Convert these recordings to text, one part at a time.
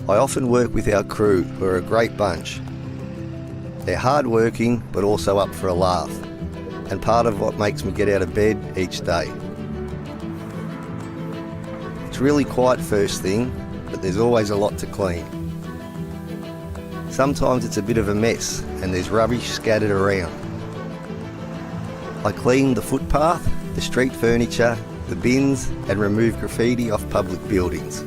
I often work with our crew, who are a great bunch. They're hard-working, but also up for a laugh, and part of what makes me get out of bed each day. It's really quiet first thing, but there's always a lot to clean. Sometimes it's a bit of a mess, and there's rubbish scattered around. I clean the footpath, the street furniture, the bins, and remove graffiti off public buildings.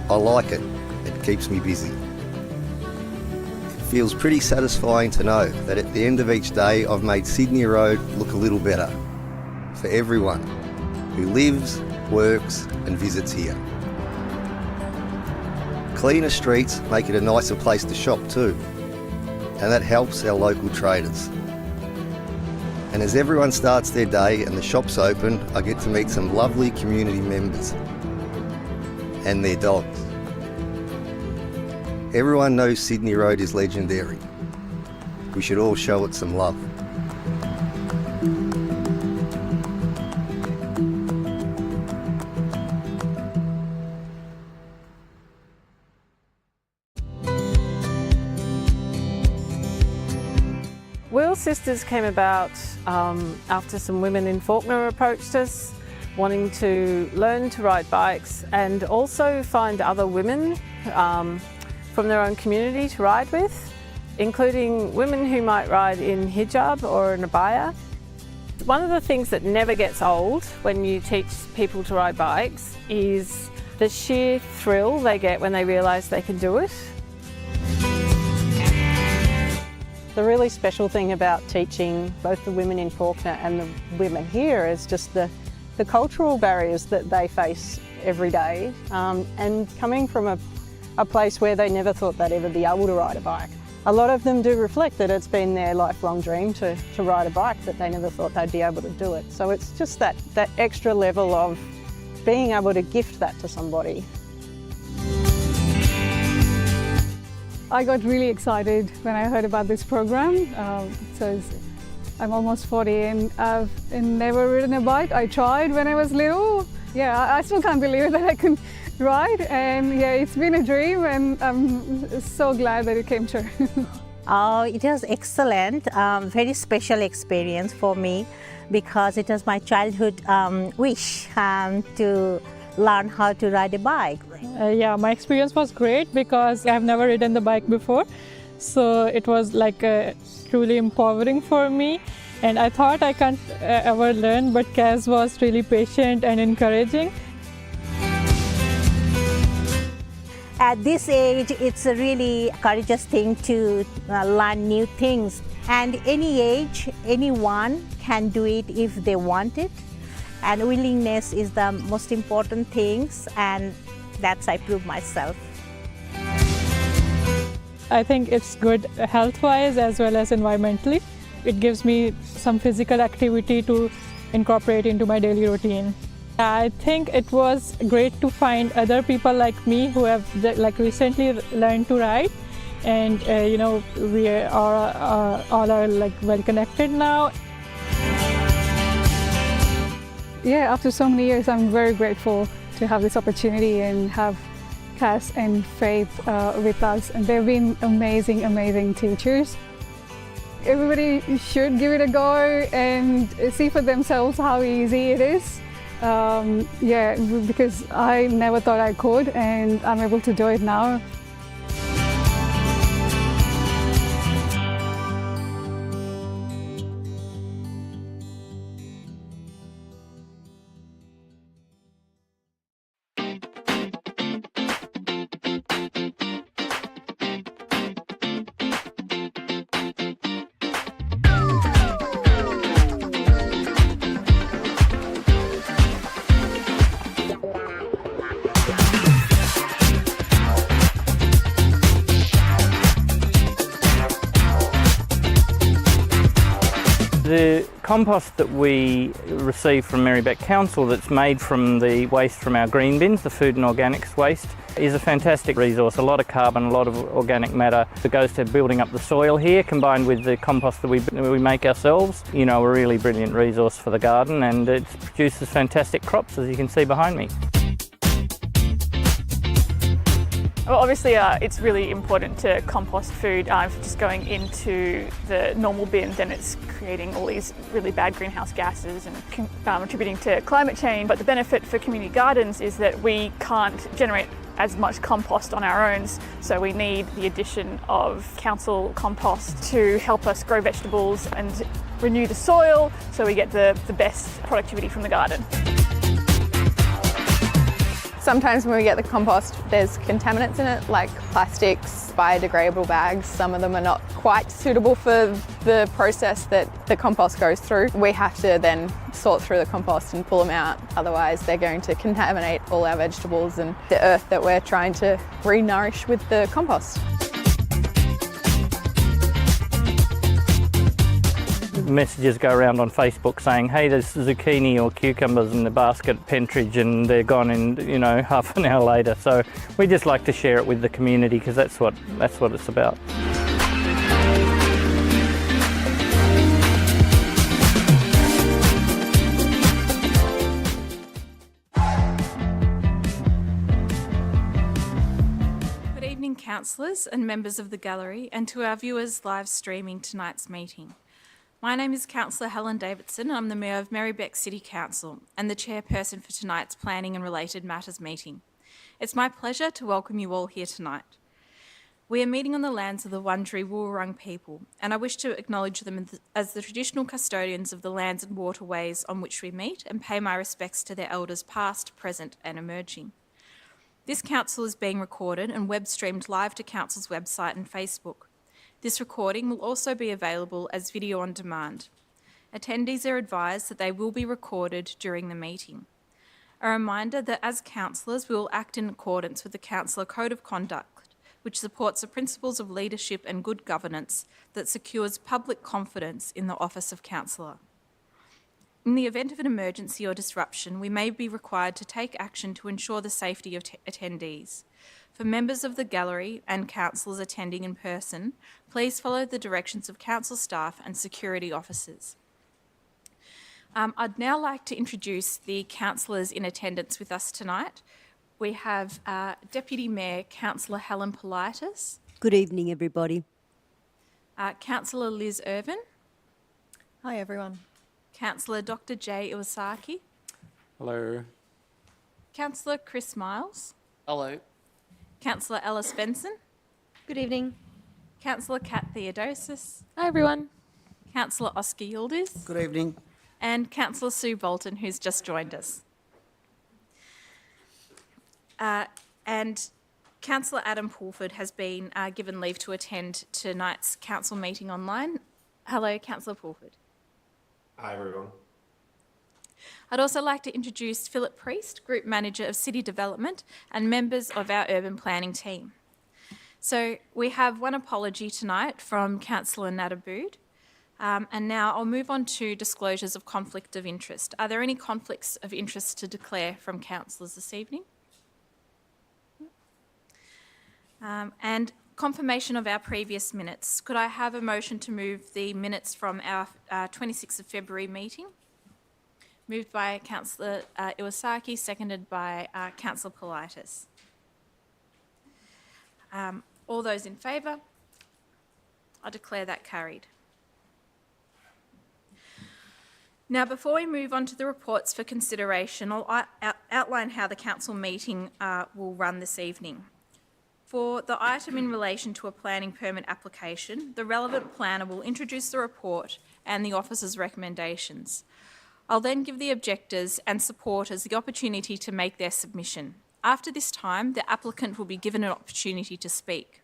I like it. It keeps me busy. It feels pretty satisfying to know that at the end of each day I've made Sydney Road look a little better for everyone who lives, works and visits here. Cleaner streets make it a nicer place to shop too, and that helps our local traders. And as everyone starts their day and the shop's open, I get to meet some lovely community members and their dogs. Everyone knows Sydney Road is legendary. We should all show it some love. Wheel Sisters came about after some women in Fawkner approached us, wanting to learn to ride bikes and also find other women from their own community to ride with, including women who might ride in hijab or in abaya. One of the things that never gets old when you teach people to ride bikes is the sheer thrill they get when they realise they can do it. The really special thing about teaching both the women in Fawkner and the women here is just the cultural barriers that they face every day, and coming from a place where they never thought they'd ever be able to ride a bike. A lot of them do reflect that it's been their lifelong dream to ride a bike, but they never thought they'd be able to do it. So it's just that extra level of being able to gift that to somebody. I got really excited when I heard about this program. So I'm almost 40 and I've never ridden a bike. I tried when I was little. Yeah, I still can't believe that I can ride, and yeah, it's been a dream and I'm so glad that it came true. It was excellent, very special experience for me because it was my childhood wish to learn how to ride a bike. Yeah, my experience was great because I've never ridden the bike before. So it was like truly empowering for me. And I thought I can't ever learn, but Kaz was really patient and encouraging. At this age, it's a really courageous thing to learn new things. And any age, anyone can do it if they want it. And willingness is the most important things, and that's I prove myself. I think it's good health-wise as well as environmentally. It gives me some physical activity to incorporate into my daily routine. I think it was great to find other people like me who have recently learned to ride, and you know, we are all well connected now. Yeah, after so many years, I'm very grateful to have this opportunity and have Cass and Faith with us. And they've been amazing, amazing teachers. Everybody should give it a go and see for themselves how easy it is. Yeah, because I never thought I could, and I'm able to do it now. The compost that we receive from Merri-bek Council that's made from the waste from our green bins, the food and organics waste, is a fantastic resource. A lot of carbon, a lot of organic matter that goes to building up the soil here, combined with the compost that we make ourselves. You know, a really brilliant resource for the garden, and it produces fantastic crops, as you can see behind me. Well, obviously it's really important to compost food. If it's just going into the normal bin, then it's creating all these really bad greenhouse gases and contributing to climate change. But the benefit for community gardens is that we can't generate as much compost on our own, so we need the addition of council compost to help us grow vegetables and renew the soil so we get the best productivity from the garden. Sometimes when we get the compost, there's contaminants in it, like plastics, biodegradable bags. Some of them are not quite suitable for the process that the compost goes through. We have to then sort through the compost and pull them out. Otherwise, they're going to contaminate all our vegetables and the earth that we're trying to re-nourish with the compost. Messages go around on Facebook saying, hey, there's zucchini or cucumbers in the basket at Pentridge and they're gone in, half an hour later. So we just like to share it with the community because that's what it's about. Good evening, councillors and members of the gallery, and to our viewers live streaming tonight's meeting. My name is Councillor Helen Davidson. I'm the Mayor of Merri-bek City Council and the chairperson for tonight's Planning and Related Matters meeting. It's my pleasure to welcome you all here tonight. We are meeting on the lands of the Wurundjeri Wurrung people, and I wish to acknowledge them as the traditional custodians of the lands and waterways on which we meet and pay my respects to their elders past, present and emerging. This council is being recorded and web streamed live to Council's website and Facebook. This recording will also be available as video on demand. Attendees are advised that they will be recorded during the meeting. A reminder that as councillors, we will act in accordance with the Councillor Code of Conduct, which supports the principles of leadership and good governance that secures public confidence in the office of councillor. In the event of an emergency or disruption, we may be required to take action to ensure the safety of attendees. For members of the gallery and councillors attending in person, please follow the directions of council staff and security officers. I'd now like to introduce the councillors in attendance with us tonight. We have Deputy Mayor Councillor Helen Politis. Good evening, everybody. Councillor Liz Irvin. Hi, everyone. Councillor Dr. Jay Iwasaki. Hello. Councillor Chris Miles. Hello. Councillor Alice Benson. Good evening. Councillor Kat Theodosis. Hi, everyone. Councillor Oscar Yildiz. Good evening. And Councillor Sue Bolton, who's just joined us. And Councillor Adam Pulford has been given leave to attend tonight's council meeting online. Hello, Councillor Pulford. Hi, everyone. I'd also like to introduce Philip Priest, Group Manager of City Development and members of our urban planning team. So we have one apology tonight from Councillor Nadabood. And now I'll move on to disclosures of conflict of interest. Are there any conflicts of interest to declare from councillors this evening? And confirmation of our previous minutes. Could I have a motion to move the minutes from our 26th of February meeting? Moved by Councillor Iwasaki, seconded by Councillor Politis. All those in favour? I declare that carried. Now, before we move on to the reports for consideration, I'll outline how the council meeting will run this evening. For the item in relation to a planning permit application, the relevant planner will introduce the report and the officer's recommendations. I'll then give the objectors and supporters the opportunity to make their submission. After this time, the applicant will be given an opportunity to speak.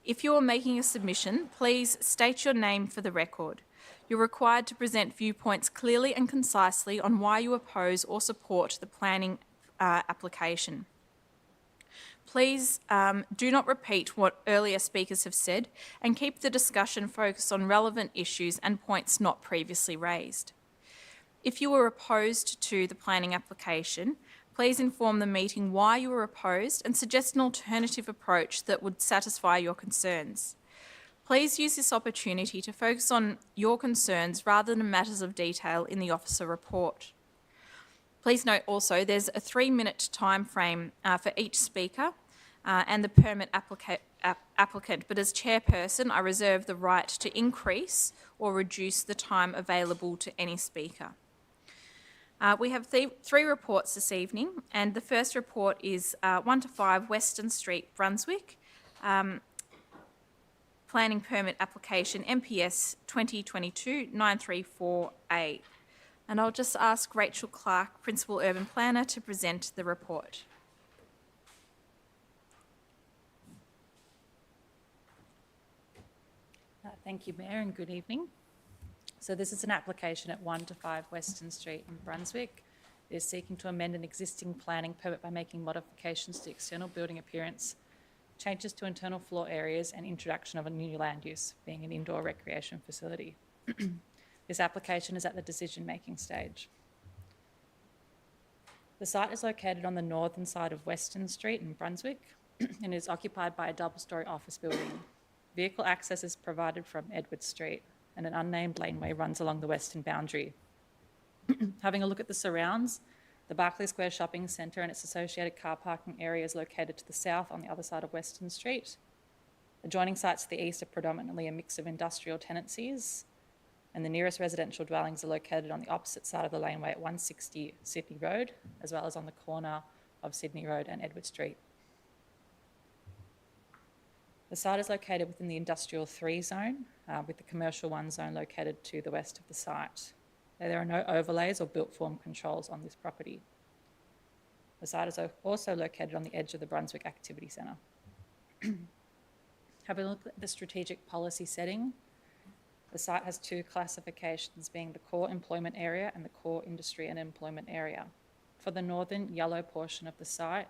If you are making a submission, please state your name for the record. You're required to present viewpoints clearly and concisely on why you oppose or support the planning application. Please do not repeat what earlier speakers have said and keep the discussion focused on relevant issues and points not previously raised. If you are opposed to the planning application, please inform the meeting why you are opposed and suggest an alternative approach that would satisfy your concerns. Please use this opportunity to focus on your concerns rather than matters of detail in the officer report. Please note also there's a 3-minute time frame for each speaker, and the permit applicant, but as chairperson, I reserve the right to increase or reduce the time available to any speaker. We have three reports this evening, and the first report is 1 to 5 Western Street, Brunswick, planning permit application MPS 2022-934A. And I'll just ask Rachel Clark, Principal Urban Planner, to present the report. Thank you, Mayor, and good evening. So this is an application at 1 to 5 Western Street in Brunswick. It is seeking to amend an existing planning permit by making modifications to external building appearance, changes to internal floor areas, and introduction of a new land use, being an indoor recreation facility. This application is at the decision-making stage. The site is located on the northern side of Western Street in Brunswick and is occupied by a double-storey office building. Vehicle access is provided from Edward Street, and an unnamed laneway runs along the western boundary. Having a look at the surrounds, the Barclay Square Shopping Centre and its associated car parking area is located to the south on the other side of Western Street. Adjoining sites to the east are predominantly a mix of industrial tenancies, and the nearest residential dwellings are located on the opposite side of the laneway at 160 Sydney Road, as well as on the corner of Sydney Road and Edward Street. The site is located within the Industrial 3 zone, with the Commercial 1 zone located to the west of the site. There are no overlays or built form controls on this property. The site is also located on the edge of the Brunswick Activity Centre. Having a look at the strategic policy setting, the site has two classifications, being the core employment area and the core industry and employment area. For the northern yellow portion of the site,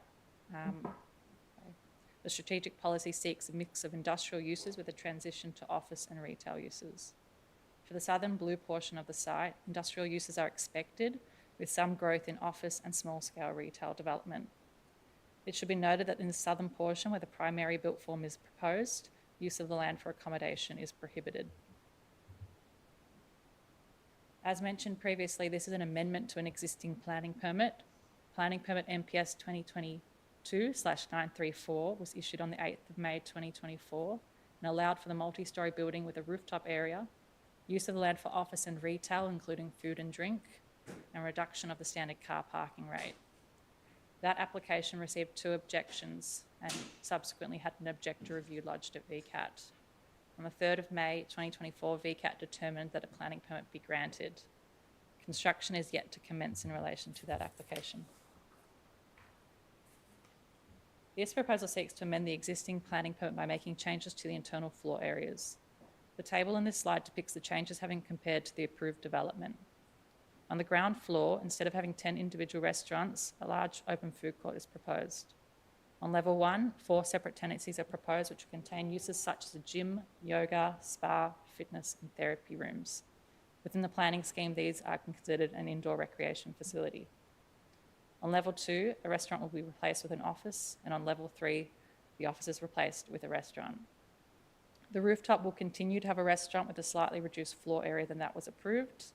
the strategic policy seeks a mix of industrial uses with a transition to office and retail uses. For the southern blue portion of the site, industrial uses are expected, with some growth in office and small-scale retail development. It should be noted that in the southern portion, where the primary built form is proposed, use of the land for accommodation is prohibited. As mentioned previously, this is an amendment to an existing planning permit. Planning permit MPS 2022/934 was issued on the 8th of May 2024 and allowed for the multi-storey building with a rooftop area, use of the land for office and retail, including food and drink, and reduction of the standard car parking rate. That application received 2 objections and subsequently had an objector review lodged at VCAT. On the 3rd of May 2024, VCAT determined that a planning permit be granted. Construction is yet to commence in relation to that application. This proposal seeks to amend the existing planning permit by making changes to the internal floor areas. The table in this slide depicts the changes having compared to the approved development. On the ground floor, instead of having 10 individual restaurants, a large open food court is proposed. On level 1, 4 separate tenancies are proposed, which contain uses such as a gym, yoga, spa, fitness, and therapy rooms. Within the planning scheme, these are considered an indoor recreation facility. On level 2, a restaurant will be replaced with an office, and on level 3, the office is replaced with a restaurant. The rooftop will continue to have a restaurant with a slightly reduced floor area than that was approved.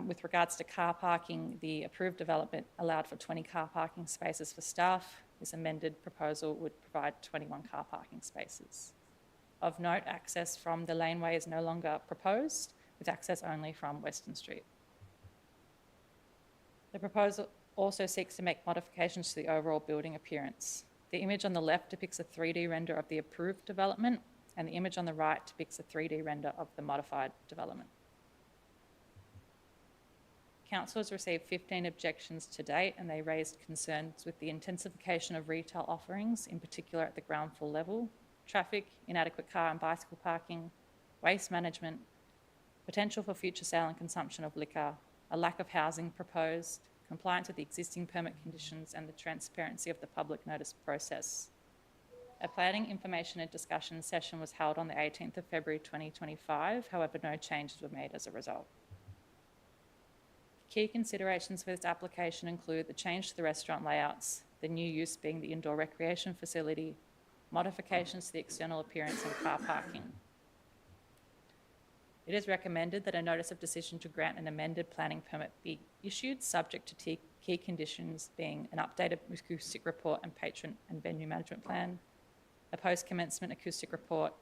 With regards to car parking, the approved development allowed for 20 car parking spaces for staff. This amended proposal would provide 21 car parking spaces. Of note, access from the laneway is no longer proposed, with access only from Western Street. The proposal also seeks to make modifications to the overall building appearance. The image on the left depicts a 3D render of the approved development, and the image on the right depicts a 3D render of the modified development. Council has received 15 objections to date, and they raised concerns with the intensification of retail offerings, in particular at the ground floor level, traffic, inadequate car and bicycle parking, waste management, potential for future sale and consumption of liquor, a lack of housing proposed, compliance with the existing permit conditions, and the transparency of the public notice process. A planning information and discussion session was held on the 18th of February 2025, however, no changes were made as a result. Key considerations for this application include the change to the restaurant layouts, the new use being the indoor recreation facility, modifications to the external appearance and car parking. It is recommended that a notice of decision to grant an amended planning permit be issued, subject to key conditions being an updated acoustic report and patron and venue management plan, a post-commencement acoustic report,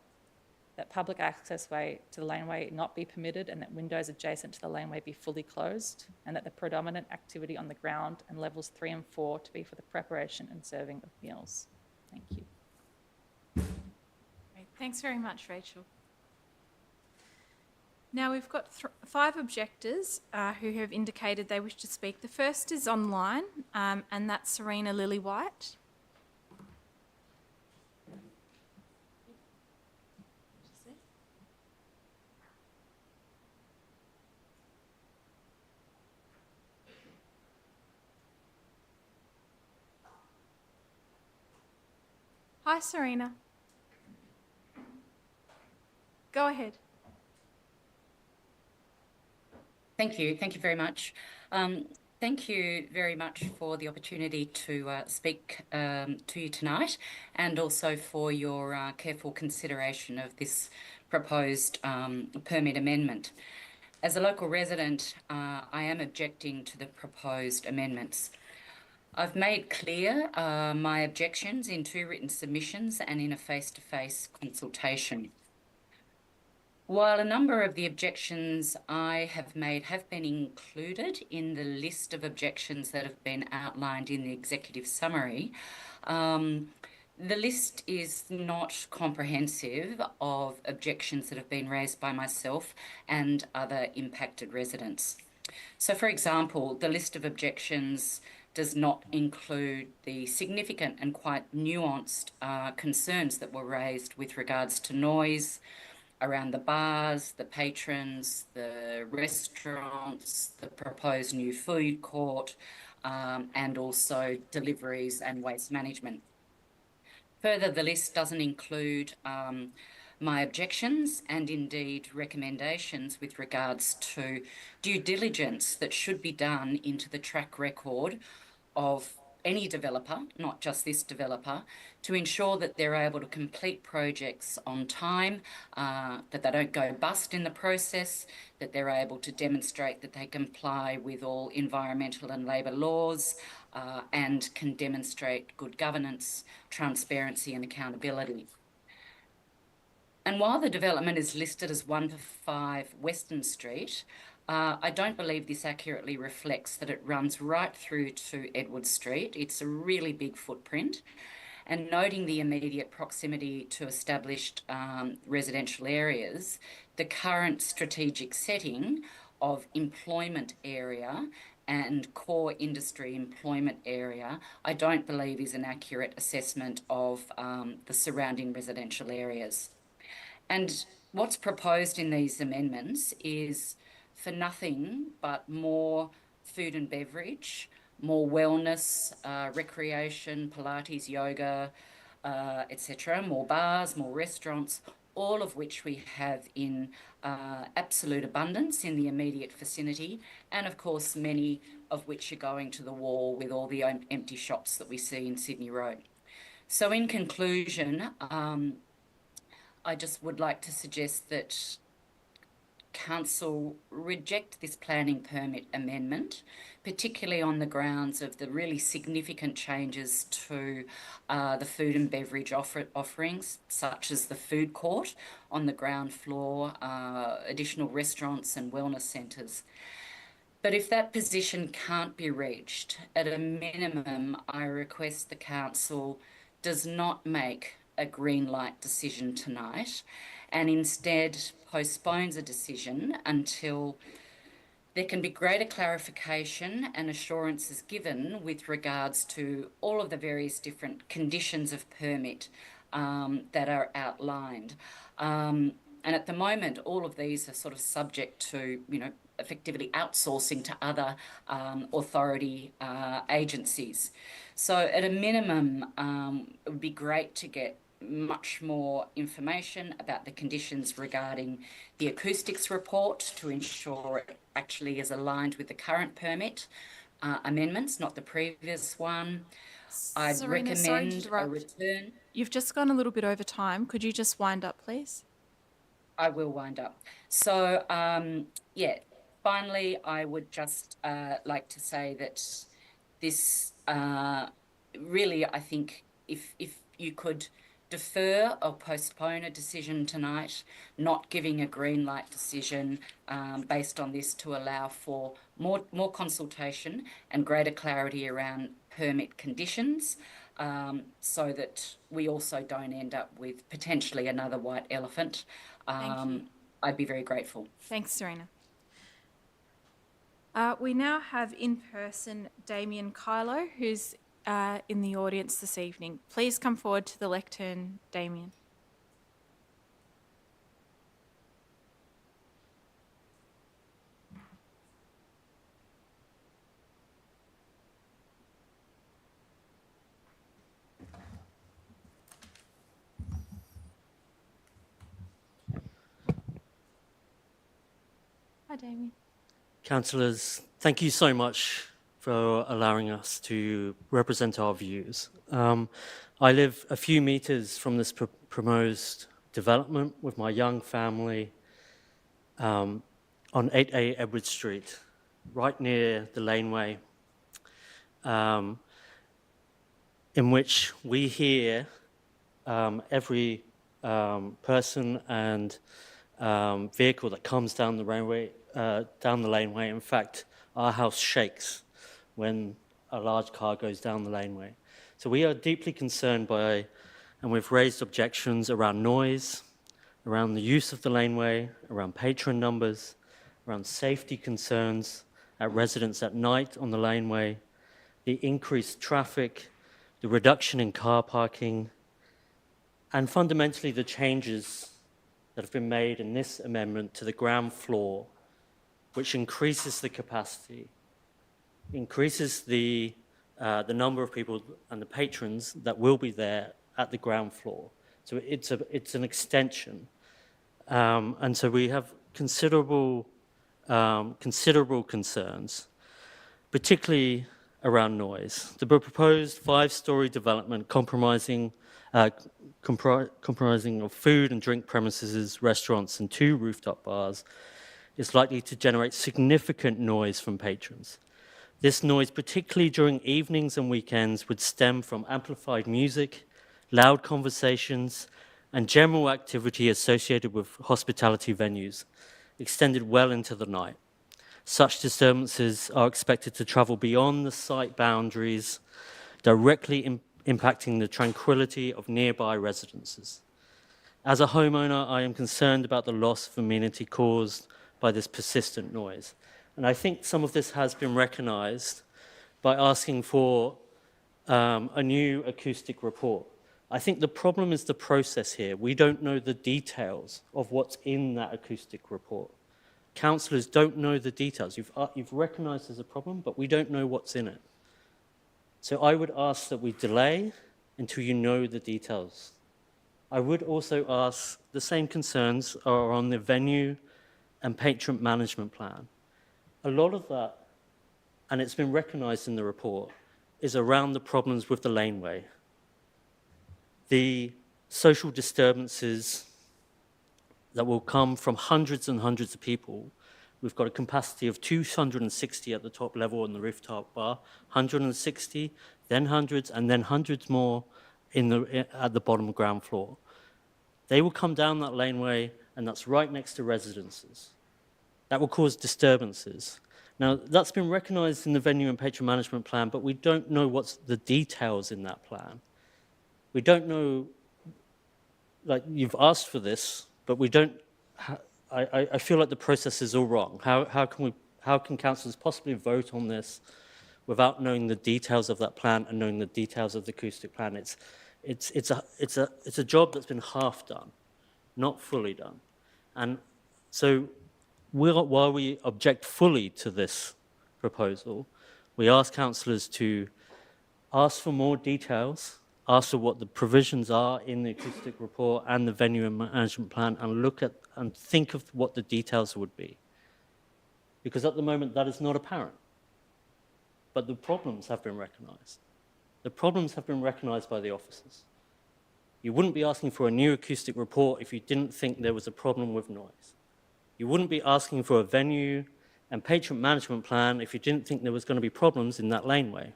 that public access way to the laneway not be permitted and that windows adjacent to the laneway be fully closed, and that the predominant activity on the ground and levels 3 and 4 to be for the preparation and serving of meals. Thank you. Great. Thanks very much, Rachel. Now we've got 5 objectors who have indicated they wish to speak. The first is online, and that's Serena Lillywhite. Hi, Serena. Go ahead. Thank you. Thank you very much. Thank you very much for the opportunity to speak to you tonight, and also for your careful consideration of this proposed permit amendment. As a local resident, I am objecting to the proposed amendments. I've made clear my objections in 2 written submissions and in a face-to-face consultation. While a number of the objections I have made have been included in the list of objections that have been outlined in the executive summary, the list is not comprehensive of objections that have been raised by myself and other impacted residents. So, for example, the list of objections does not include the significant and quite nuanced concerns that were raised with regards to noise around the bars, the patrons, the restaurants, the proposed new food court, and also deliveries and waste management. Further, the list doesn't include my objections and indeed recommendations with regards to due diligence that should be done into the track record of any developer, not just this developer, to ensure that they're able to complete projects on time, that they don't go bust in the process, that they're able to demonstrate that they comply with all environmental and labour laws, and can demonstrate good governance, transparency and accountability. And while the development is listed as 1 to 5 Western Street, I don't believe this accurately reflects that it runs right through to Edward Street. It's a really big footprint. And noting the immediate proximity to established residential areas, the current strategic setting of employment area and core industry employment area, I don't believe is an accurate assessment of the surrounding residential areas. And what's proposed in these amendments is for nothing but more food and beverage, more wellness, recreation, Pilates, yoga, etc., more bars, more restaurants, all of which we have in absolute abundance in the immediate vicinity, and of course many of which are going to the wall with all the empty shops that we see in Sydney Road. So in conclusion, I just would like to suggest that Council reject this planning permit amendment, particularly on the grounds of the really significant changes to the food and beverage offerings, such as the food court on the ground floor, additional restaurants and wellness centres. But if that position can't be reached, at a minimum, I request the Council does not make a green light decision tonight and instead postpones a decision until there can be greater clarification and assurances given with regards to all of the various different conditions of permit that are outlined. And at the moment, all of these are sort of subject to, effectively outsourcing to other authority agencies. So at a minimum, it would be great to get much more information about the conditions regarding the acoustics report to ensure it actually is aligned with the current permit amendments, not the previous one. I'd Serena, recommend a return. You've just gone a little bit over time. Could you just wind up, please? I will wind up. So, finally, I would just like to say that this really, I think, if you could defer or postpone a decision tonight, not giving a green light decision based on this to allow for more consultation and greater clarity around permit conditions, so that we also don't end up with potentially another white elephant. Thank you. I'd be very grateful. Thanks, Serena. We now have in person Damien Kylo, who's in the audience this evening. Please come forward to the lectern, Damien. Hi, Damien. Councillors, thank you so much for allowing us to represent our views. I live a few metres from this proposed development with my young family on 8A Edward Street, right near the laneway, in which we hear every person and vehicle that comes down the laneway. In fact, our house shakes when a large car goes down the laneway. So we are deeply concerned by, and we've raised objections around noise, around the use of the laneway, around patron numbers, around safety concerns at residents at night on the laneway, the increased traffic, the reduction in car parking, and fundamentally the changes that have been made in this amendment to the ground floor, which increases the capacity, increases the number of people and the patrons that will be there at the ground floor. So it's an extension. And so we have considerable concerns, particularly around noise. The proposed 5-storey development comprising of food and drink premises, restaurants, and 2 rooftop bars is likely to generate significant noise from patrons. This noise, particularly during evenings and weekends, would stem from amplified music, loud conversations, and general activity associated with hospitality venues, extended well into the night. Such disturbances are expected to travel beyond the site boundaries, directly impacting the tranquility of nearby residences. As a homeowner, I am concerned about the loss of amenity caused by this persistent noise. And I think some of this has been recognised by asking for a new acoustic report. I think the problem is the process here. We don't know the details of what's in that acoustic report. Councillors don't know the details. You've recognised there's a problem, but we don't know what's in it. So I would ask that we delay until you know the details. I would also ask, the same concerns are on the venue and patron management plan. A lot of that, and it's been recognised in the report, is around the problems with the laneway. The social disturbances that will come from hundreds and hundreds of people. We've got a capacity of 260 at the top level on the rooftop bar, 160, then hundreds, and then hundreds more at the bottom ground floor. They will come down that laneway, and that's right next to residences. That will cause disturbances. Now, that's been recognised in the venue and patron management plan, but we don't know what's the details in that plan. We don't know, like, you've asked for this, but we don't, I feel like the process is all wrong. How can councillors possibly vote on this without knowing the details of that plan and knowing the details of the acoustic plan? It's a job that's been half done, not fully done. And so while we object fully to this proposal, we ask councillors to ask for more details, ask for what the provisions are in the acoustic report and the venue and management plan, and look at and think of what the details would be. Because at the moment that is not apparent. But the problems have been recognised. The problems have been recognised by the officers. You wouldn't be asking for a new acoustic report if you didn't think there was a problem with noise. You wouldn't be asking for a venue and patron management plan if you didn't think there was going to be problems in that laneway.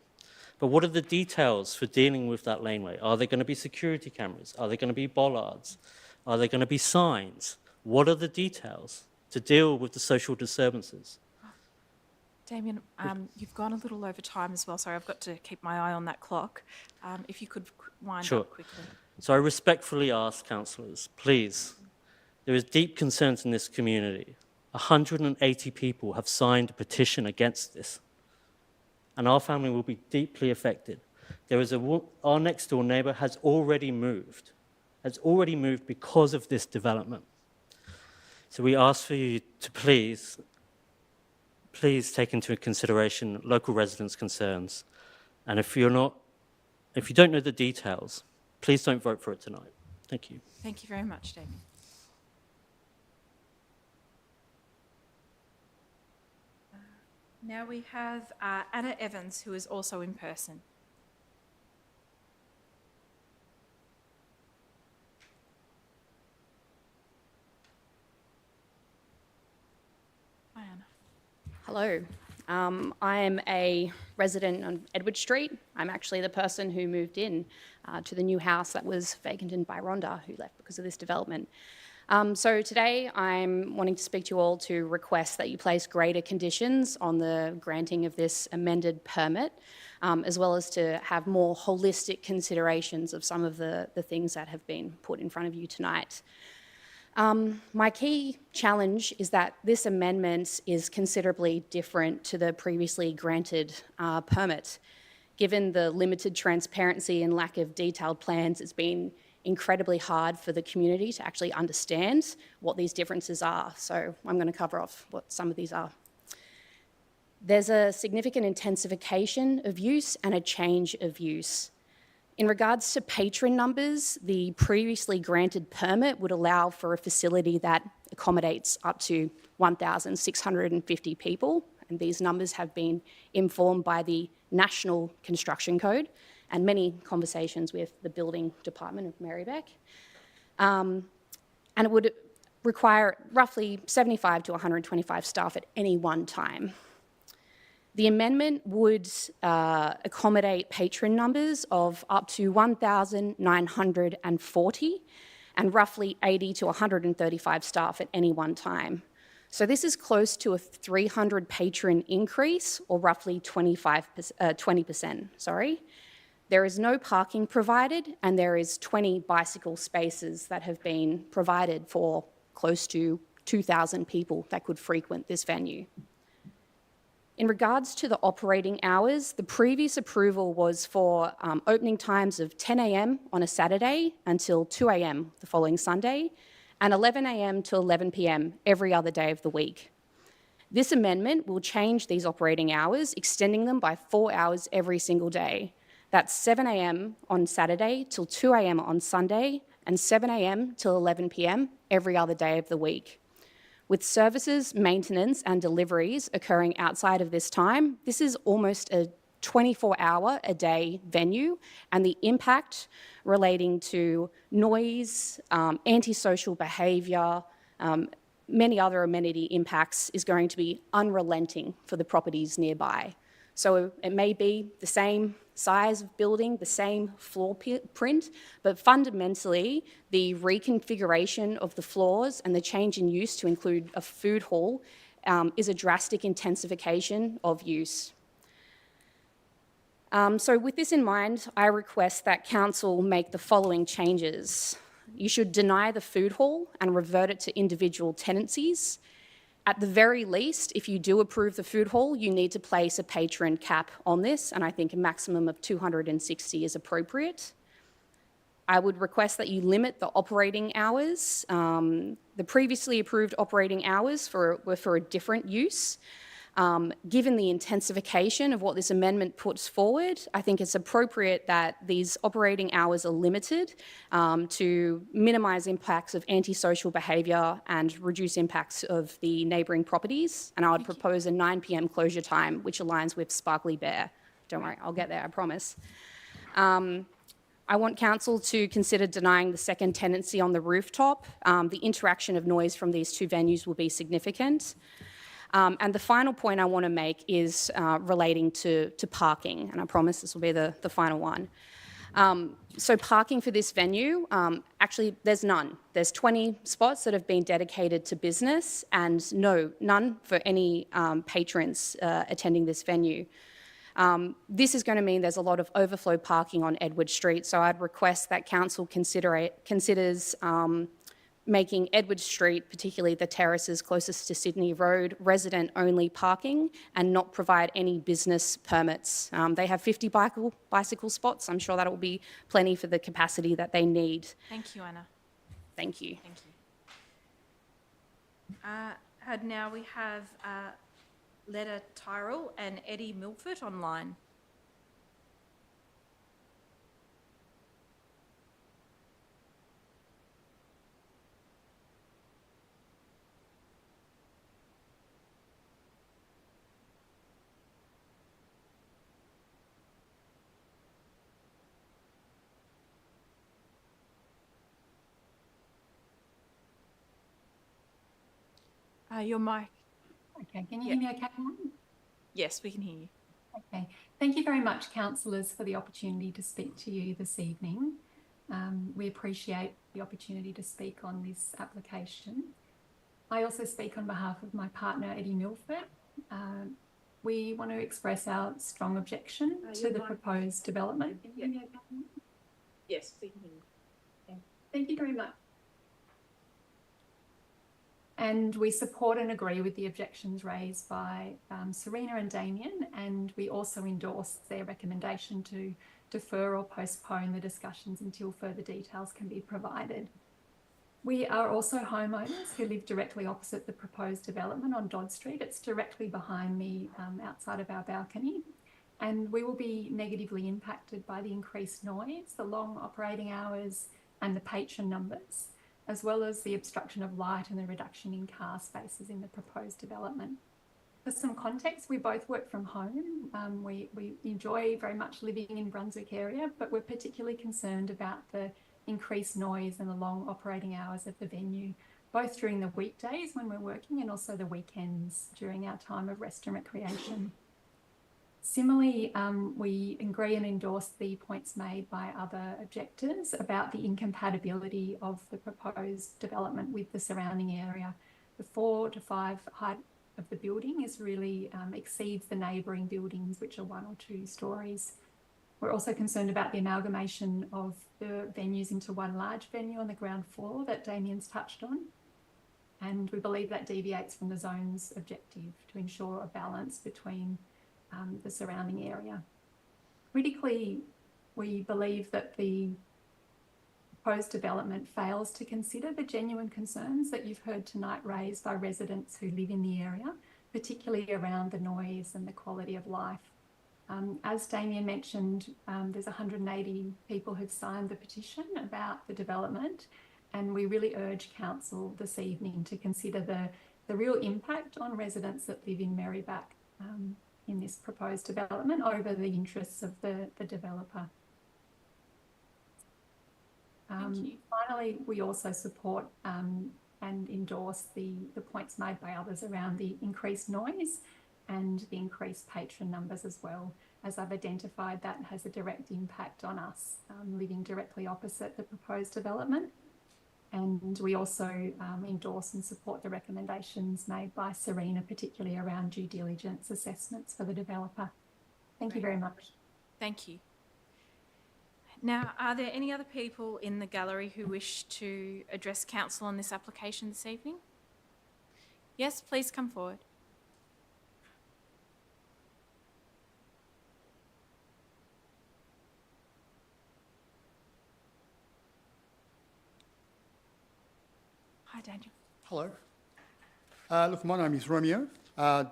But what are the details for dealing with that laneway? Are there going to be security cameras? Are there going to be bollards? Are there going to be signs? What are the details to deal with the social disturbances? Damien, you've gone a little over time as well. Sorry, I've got to keep my eye on that clock. If you could wind up quickly. So I respectfully ask councillors, please, there is deep concerns in this community. 180 people have signed a petition against this, and our family will be deeply affected. Our next door neighbour has already moved because of this development. So we ask for you to please take into consideration local residents' concerns. And if you don't know the details, please don't vote for it tonight. Thank you. Thank you very much, Damien. Now we have Anna Evans, who is also in person. Hi, Anna. Hello. I am a resident on Edward Street. I'm actually the person who moved in to the new house that was vacated by Rhonda, who left because of this development. So today I'm wanting to speak to you all to request that you place greater conditions on the granting of this amended permit, as well as to have more holistic considerations of some of the things that have been put in front of you tonight. My key challenge is that this amendment is considerably different to the previously granted permit. Given the limited transparency and lack of detailed plans, it's been incredibly hard for the community to actually understand what these differences are. So I'm going to cover off what some of these are. There's a significant intensification of use and a change of use. In regards to patron numbers, the previously granted permit would allow for a facility that accommodates up to 1,650 people, and these numbers have been informed by the National Construction Code and many conversations with the building department of Merri-bek. And it would require roughly 75 to 125 staff at any one time. The amendment would accommodate patron numbers of up to 1,940 and roughly 80 to 135 staff at any one time. So this is close to a 300 patron increase, or roughly 20%. There is no parking provided, and there is 20 bicycle spaces that have been provided for close to 2,000 people that could frequent this venue. In regards to the operating hours, the previous approval was for opening times of 10 a.m. on a Saturday until 2 a.m. the following Sunday, and 11 a.m. to 11 p.m. every other day of the week. This amendment will change these operating hours, extending them by 4 hours every single day. That's 7 a.m. on Saturday till 2 a.m. on Sunday, and 7 a.m. till 11 p.m. every other day of the week. With services, maintenance, and deliveries occurring outside of this time, this is almost a 24-hour-a-day venue, and the impact relating to noise, antisocial behaviour, many other amenity impacts is going to be unrelenting for the properties nearby. So it may be the same size of building, the same floor print, but fundamentally the reconfiguration of the floors and the change in use to include a food hall is a drastic intensification of use. So with this in mind, I request that Council make the following changes. You should deny the food hall and revert it to individual tenancies. At the very least, if you do approve the food hall, you need to place a patron cap on this, and I think a maximum of 260 is appropriate. I would request that you limit the operating hours. The previously approved operating hours were for a different use. Given the intensification of what this amendment puts forward, I think it's appropriate that these operating hours are limited to minimise impacts of antisocial behaviour and reduce impacts of the neighbouring properties. And I would propose a 9 p.m. closure time, which aligns with Sparkly Bear. Don't worry, I'll get there, I promise. I want Council to consider denying the second tenancy on the rooftop. The interaction of noise from these two venues will be significant. And the final point I want to make is relating to parking, and I promise this will be the final one. So parking for this venue, actually there's none. There's 20 spots that have been dedicated to business and none for any patrons attending this venue. This is going to mean there's a lot of overflow parking on Edward Street, so I'd request that council considers making Edward Street, particularly the terraces closest to Sydney Road, resident-only parking and not provide any business permits. They have 50 bicycle spots. I'm sure that will be plenty for the capacity that they need. Thank you, Anna. Thank you. Thank you. And now we have Letta Tyrrell and Eddie Milford online. Your mic. Okay, can you hear me okay? Yes, we can hear you. Okay, thank you very much, councillors, for the opportunity to speak to you this evening. We appreciate the opportunity to speak on this application. I also speak on behalf of my partner, Eddie Milford. We want to express our strong objection to the proposed development. Yes, we can hear you. Okay. Thank you very much. And we support and agree with the objections raised by Serena and Damien, and we also endorse their recommendation to defer or postpone the discussions until further details can be provided. We are also homeowners who live directly opposite the proposed development on Dodd Street. It's directly behind me outside of our balcony, and we will be negatively impacted by the increased noise, the long operating hours and the patron numbers, as well as the obstruction of light and the reduction in car spaces in the proposed development. For some context, we both work from home. We enjoy very much living in Brunswick area, but we're particularly concerned about the increased noise and the long operating hours of the venue, both during the weekdays when we're working and also the weekends during our time of rest and recreation. Similarly, we agree and endorse the points made by other objectors about the incompatibility of the proposed development with the surrounding area. The 4 to 5 height of the building is really exceeds the neighbouring buildings, which are 1 or 2 stories. We're also concerned about the amalgamation of the venues into one large venue on the ground floor that Damien's touched on. And we believe that deviates from the zone's objective to ensure a balance between the surrounding area. Critically, we believe that the proposed development fails to consider the genuine concerns that you've heard tonight raised by residents who live in the area, particularly around the noise and the quality of life. As Damien mentioned, there's 180 people who've signed the petition about the development, and we really urge council this evening to consider the real impact on residents that live in Merri-bek in this proposed development over the interests of the developer. Finally, we also support and endorse the points made by others around the increased noise and the increased patron numbers as well. As I've identified, that has a direct impact on us living directly opposite the proposed development. And we also endorse and support the recommendations made by Serena, particularly around due diligence assessments for the developer. Thank you very much. Thank you. Now, are there any other people in the gallery who wish to address council on this application this evening? Yes, please come forward. Hi, Daniel. Hello. Look, my name is Romeo. I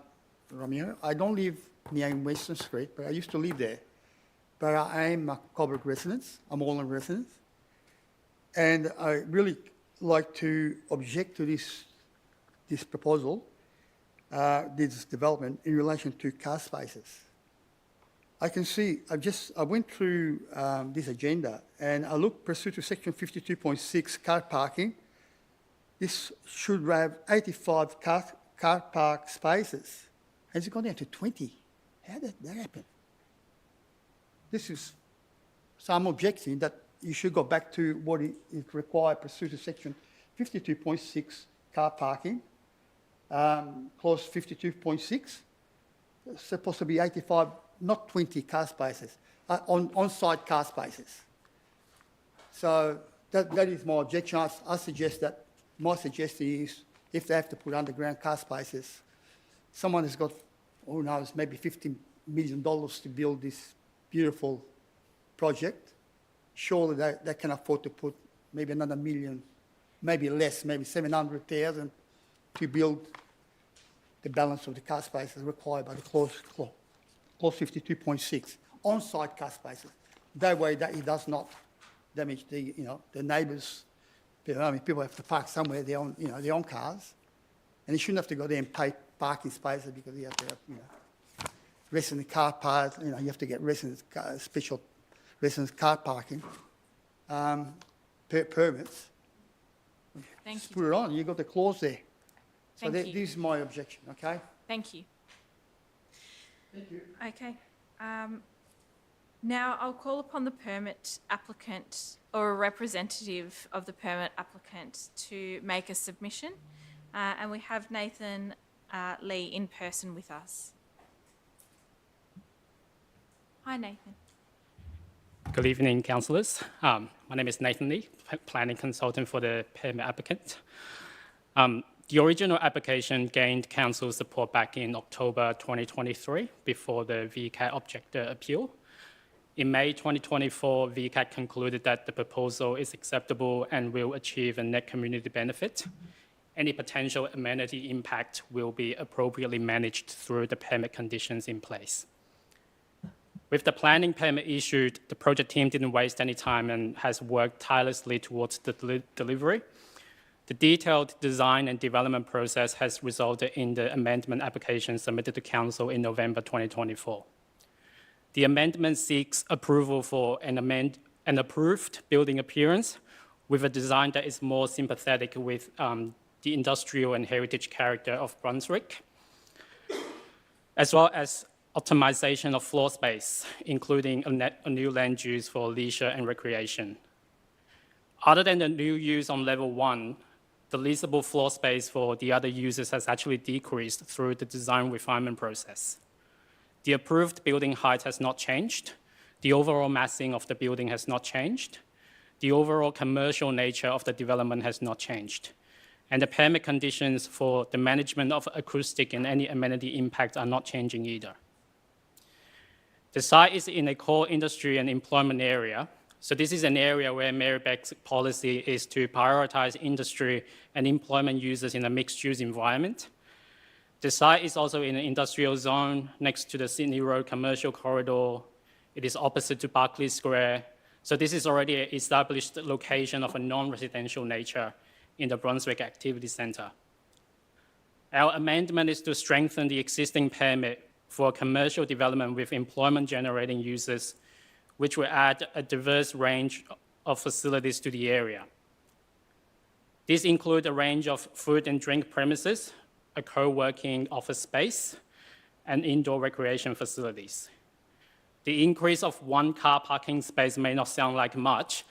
don't live near Western Street, but I used to live there. But I am a Coburg resident, a Moreland resident. And I really like to object to this proposal, this development in relation to car spaces. I can see, I went through this agenda and I looked pursuant to section 52.6 car parking. This should have 85 car park spaces has gone down to 20. How did that happen? This is some objecting that you should go back to what is required pursuant to section 52.6 car parking, clause 52.6. It's supposed to be 85, not 20 car spaces, on-site car spaces. So that is my objection. I suggest that, my suggestion is if they have to put underground car spaces, someone has got, who knows, maybe $50 million to build this beautiful project. Surely they can afford to put maybe another million, maybe less, maybe 700,000 to build the balance of the car spaces required by the clause 52.6 on-site car spaces. That way, that it does not damage the neighbours. I mean, people have to park somewhere their own cars, and you shouldn't have to go there and pay parking spaces because you have to have resident car park. You have to get special resident car parking permits. Thank Just you. put it on. You've got the clause there. So Thank you. this is my objection. Okay. Thank you. Thank you. Okay. Now I'll call upon the permit applicant or a representative of the permit applicant to make a submission. And we have Nathan Lee in person with us. Hi, Nathan. Good evening, councillors. My name is Nathan Lee, planning consultant for the permit applicant. The original application gained council support back in October 2023 before the VCAT objector appeal. In May 2024, VCAT concluded that the proposal is acceptable and will achieve a net community benefit. Any potential amenity impact will be appropriately managed through the permit conditions in place. With the planning permit issued, the project team didn't waste any time and has worked tirelessly towards the delivery. The detailed design and development process has resulted in the amendment application submitted to Council in November 2024. The amendment seeks approval for an approved building appearance with a design that is more sympathetic with the industrial and heritage character of Brunswick, as well as optimization of floor space, including a new land use for leisure and recreation. Other than the new use on level 1, the leasable floor space for the other users has actually decreased through the design refinement process. The approved building height has not changed. The overall massing of the building has not changed. The overall commercial nature of the development has not changed. And the permit conditions for the management of acoustic and any amenity impact are not changing either. The site is in a core industry and employment area. So this is an area where Merri-bek's policy is to prioritize industry and employment users in a mixed-use environment. The site is also in an industrial zone next to the Sydney Road commercial corridor. It is opposite to Barclay Square. So this is already an established location of a non-residential nature in the Brunswick Activity Centre. Our amendment is to strengthen the existing permit for commercial development with employment-generating users, which will add a diverse range of facilities to the area. These include a range of food and drink premises, a co-working office space, and indoor recreation facilities. The increase of 1 car parking space may not sound like much,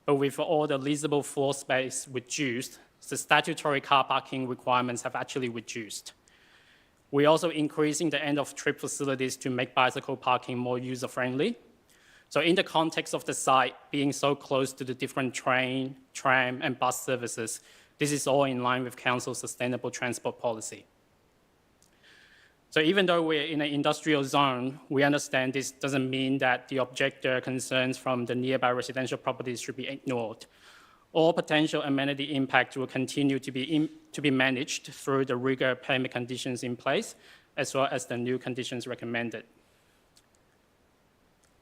but with all the leasable floor space reduced, the statutory car parking requirements have actually reduced. We're also increasing the end-of-trip facilities to make bicycle parking more user-friendly. So in the context of the site being so close to the different train, tram, and bus services, this is all in line with Council's sustainable transport policy. So even though we're in an industrial zone, we understand this doesn't mean that the objector concerns from the nearby residential properties should be ignored. All potential amenity impact will continue to be managed through the rigor permit conditions in place, as well as the new conditions recommended.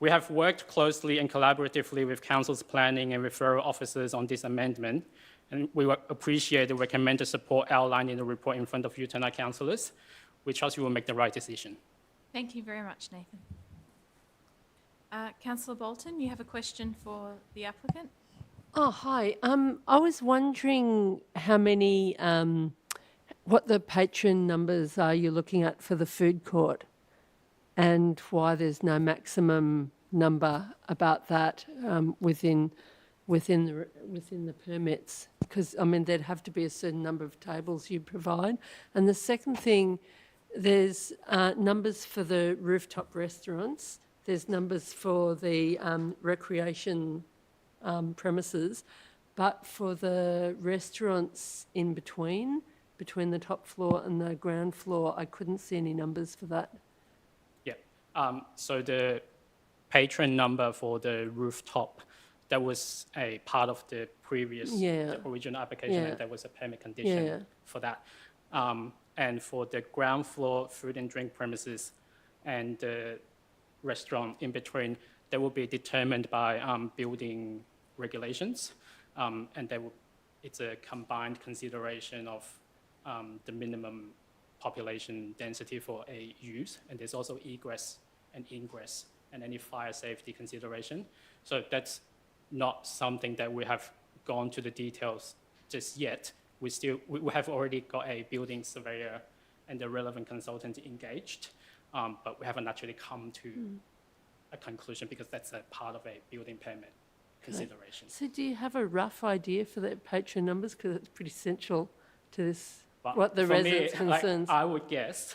We have worked closely and collaboratively with Council's planning and referral officers on this amendment, and we appreciate the recommended support outlined in the report in front of you tonight, councillors. We trust you will make the right decision. Thank you very much, Nathan. Councillor Bolton, you have a question for the applicant? Oh, hi. I was wondering how many what the patron numbers are you looking at for the food court, and why there's no maximum number about that within the permits, because I mean there'd have to be a certain number of tables you provide. And the second thing, there's numbers for the rooftop restaurants, there's numbers for the recreation premises, but for the restaurants in between the top floor and the ground floor, I couldn't see any numbers for that. Yeah, so the patron number for the rooftop, that was a part of the previous, the original application, and there was a permit condition for that. And for the ground floor food and drink premises and the restaurant in between, they will be determined by building regulations, and it's a combined consideration of the minimum population density for a use, and there's also egress and ingress and any fire safety consideration. So that's not something that we have gone to the details just yet. We have already got a building surveyor and the relevant consultant engaged, but we haven't actually come to a conclusion because that's a part of a building permit consideration. So do you have a rough idea for the patron numbers, because it's pretty central to this, what the residents' concerns? I would guess,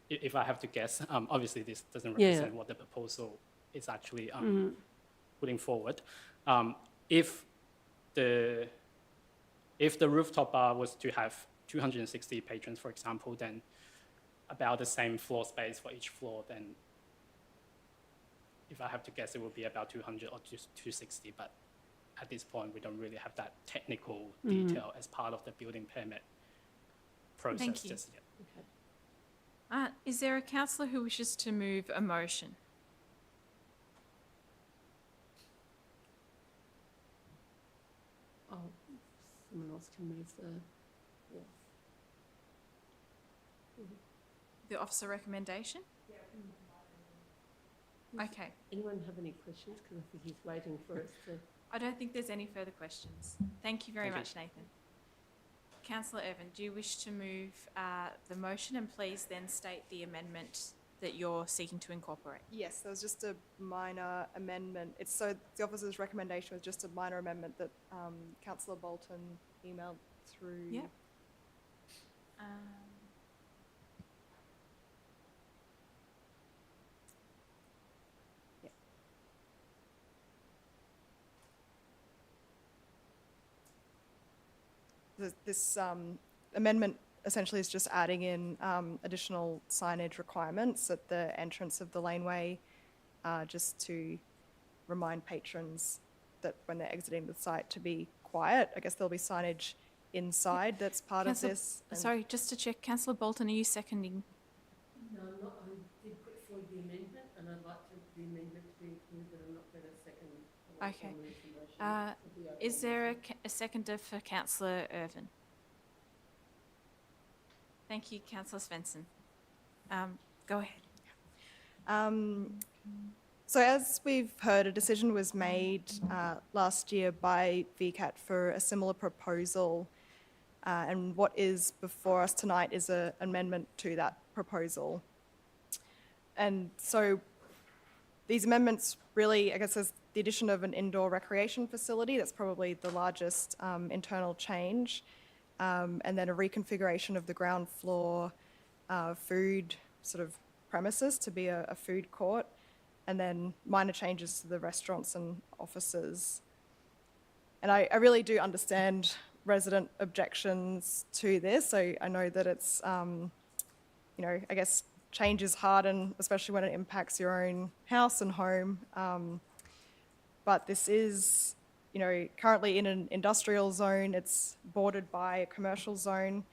if I have to guess, obviously this doesn't represent what the proposal is actually putting forward. If the rooftop bar was to have 260 patrons, for example, then about the same floor space for each floor, then if I have to guess, it would be about 200 or 260, but at this point, we don't really have that technical detail as part of the building permit process. Thank you. Just yet. Okay. Is there a councillor who wishes to move a motion? Oh, someone else can move The officer recommendation? Okay. Anyone have any questions? Because I think he's waiting for us to... I don't think there's any further questions. Thank you very much, Nathan. Councillor Irvin, do you wish to move the motion, and please then state the amendment that you're seeking to incorporate? Yes, there was just a minor amendment. So the officer's recommendation was just a minor amendment that Councillor Bolton emailed through. Yeah. This amendment essentially is just adding in additional signage requirements at the entrance of the laneway, just to remind patrons that when they're exiting the site to be quiet. I guess there'll be signage inside that's part of this. Sorry, just to check, Councillor Bolton, are you seconding? No, I'm not. I did put forward the amendment, and I'd like the amendment to be included, but I'm not going to second. Okay. Is there a seconder for Councillor Irvin? Thank you, Councillor Svensson. Go ahead. So as we've heard, a decision was made last year by VCAT for a similar proposal, and what is before us tonight is an amendment to that proposal. And so these amendments really, I guess, there's the addition of an indoor recreation facility. That's probably the largest internal change. And then a reconfiguration of the ground floor food sort of premises to be a food court, and then minor changes to the restaurants and offices. And I really do understand resident objections to this. I know that it's, you know, I guess change is hard, and especially when it impacts your own house and home. But this is, you know, currently in an industrial zone. It's bordered by a commercial zone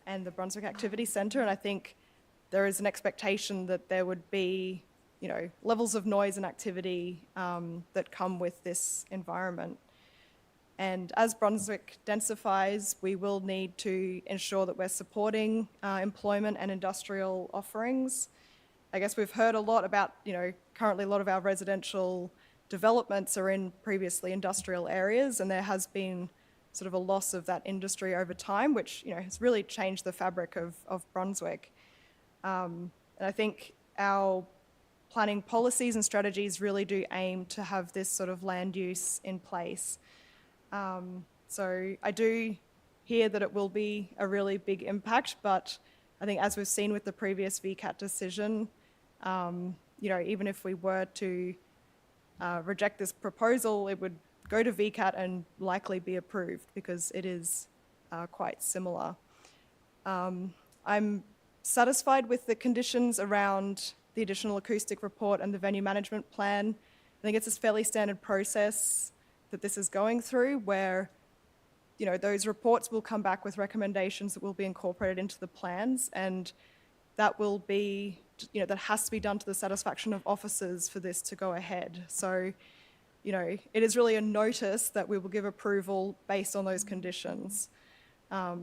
and the Brunswick Activity Centre, and I think there is an expectation that there would be, you know, levels of noise and activity that come with this environment. And as Brunswick densifies, we will need to ensure that we're supporting employment and industrial offerings. I guess we've heard a lot about, you know, currently a lot of our residential developments are in previously industrial areas, and there has been sort of a loss of that industry over time, which has really changed the fabric of Brunswick. And I think our planning policies and strategies really do aim to have this sort of land use in place. So I do hear that it will be a really big impact, but I think as we've seen with the previous VCAT decision, even if we were to reject this proposal, it would go to VCAT and likely be approved because it is quite similar. I'm satisfied with the conditions around the additional acoustic report and the venue management plan. I think it's a fairly standard process that this is going through where those reports will come back with recommendations that will be incorporated into the plans, and that will be, that has to be done to the satisfaction of officers for this to go ahead. So, it is really a notice that we will give approval based on those conditions. I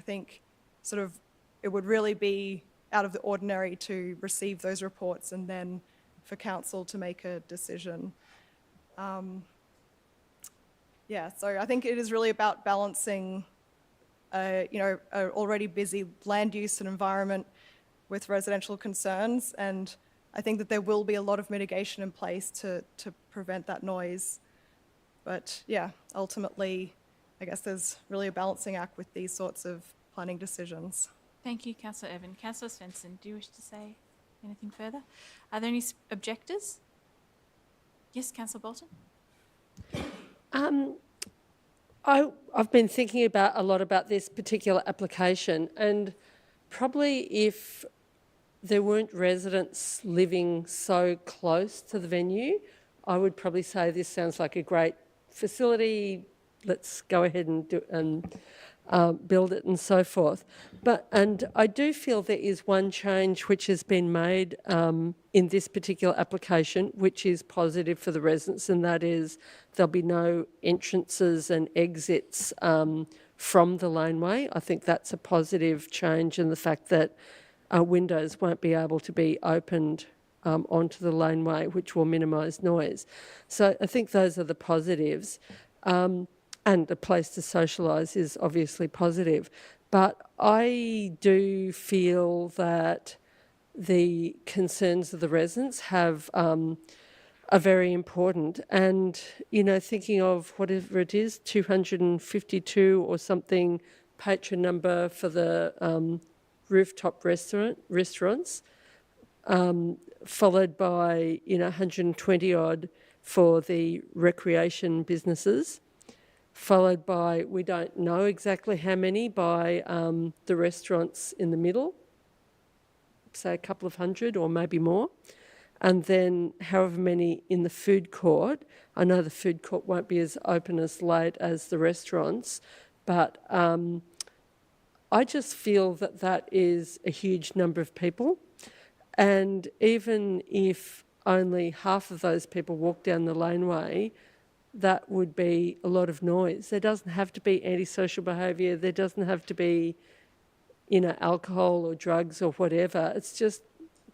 think sort of it would really be out of the ordinary to receive those reports and then for council to make a decision. So I think it is really about balancing, a already busy land use and environment with residential concerns, and I think that there will be a lot of mitigation in place to prevent that noise. But yeah, ultimately, I guess there's really a balancing act with these sorts of planning decisions. Thank you, Councillor Evan. Councillor Svensson, do you wish to say anything further? Are there any objectors? Yes, Councillor Bolton. I've been thinking a lot about this particular application, and probably if there weren't residents living so close to the venue, I would probably say this sounds like a great facility. Let's go ahead and build it and so forth. And I do feel there is one change which has been made in this particular application, which is positive for the residents, and that is there'll be no entrances and exits from the laneway. I think that's a positive change, in the fact that windows won't be able to be opened onto the laneway, which will minimise noise. So I think those are the positives. And a place to socialise is obviously positive. But I do feel that the concerns of the residents are very important. And, thinking of whatever it is, 252 or something patron number for the rooftop restaurants, followed by, 120 odd for the recreation businesses, followed by, we don't know exactly how many, by the restaurants in the middle, say a couple of hundred or maybe more, and then however many in the food court. I know the food court won't be as open as late as the restaurants, but I just feel that that is a huge number of people, and even if only half of those people walk down the laneway, that would be a lot of noise. There doesn't have to be antisocial behaviour. There doesn't have to be, alcohol or drugs or whatever. It's just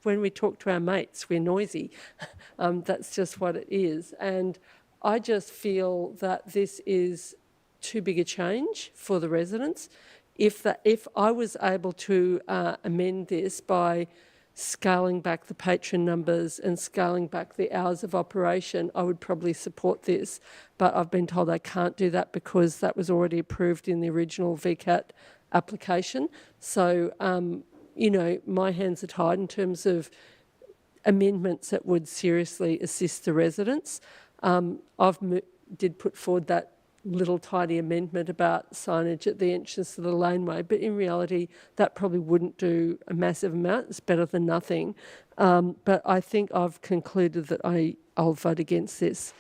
when we talk to our mates, we're noisy. That's just what it is. And I just feel that this is too big a change for the residents. If I was able to amend this by scaling back the patron numbers and scaling back the hours of operation, I would probably support this. But I've been told I can't do that because that was already approved in the original VCAT application. So, my hands are tied in terms of amendments that would seriously assist the residents. Did put forward that little tiny amendment about signage at the entrance to the laneway, but in reality that probably wouldn't do a massive amount. It's better than nothing. But I think I've concluded that I'll vote against this.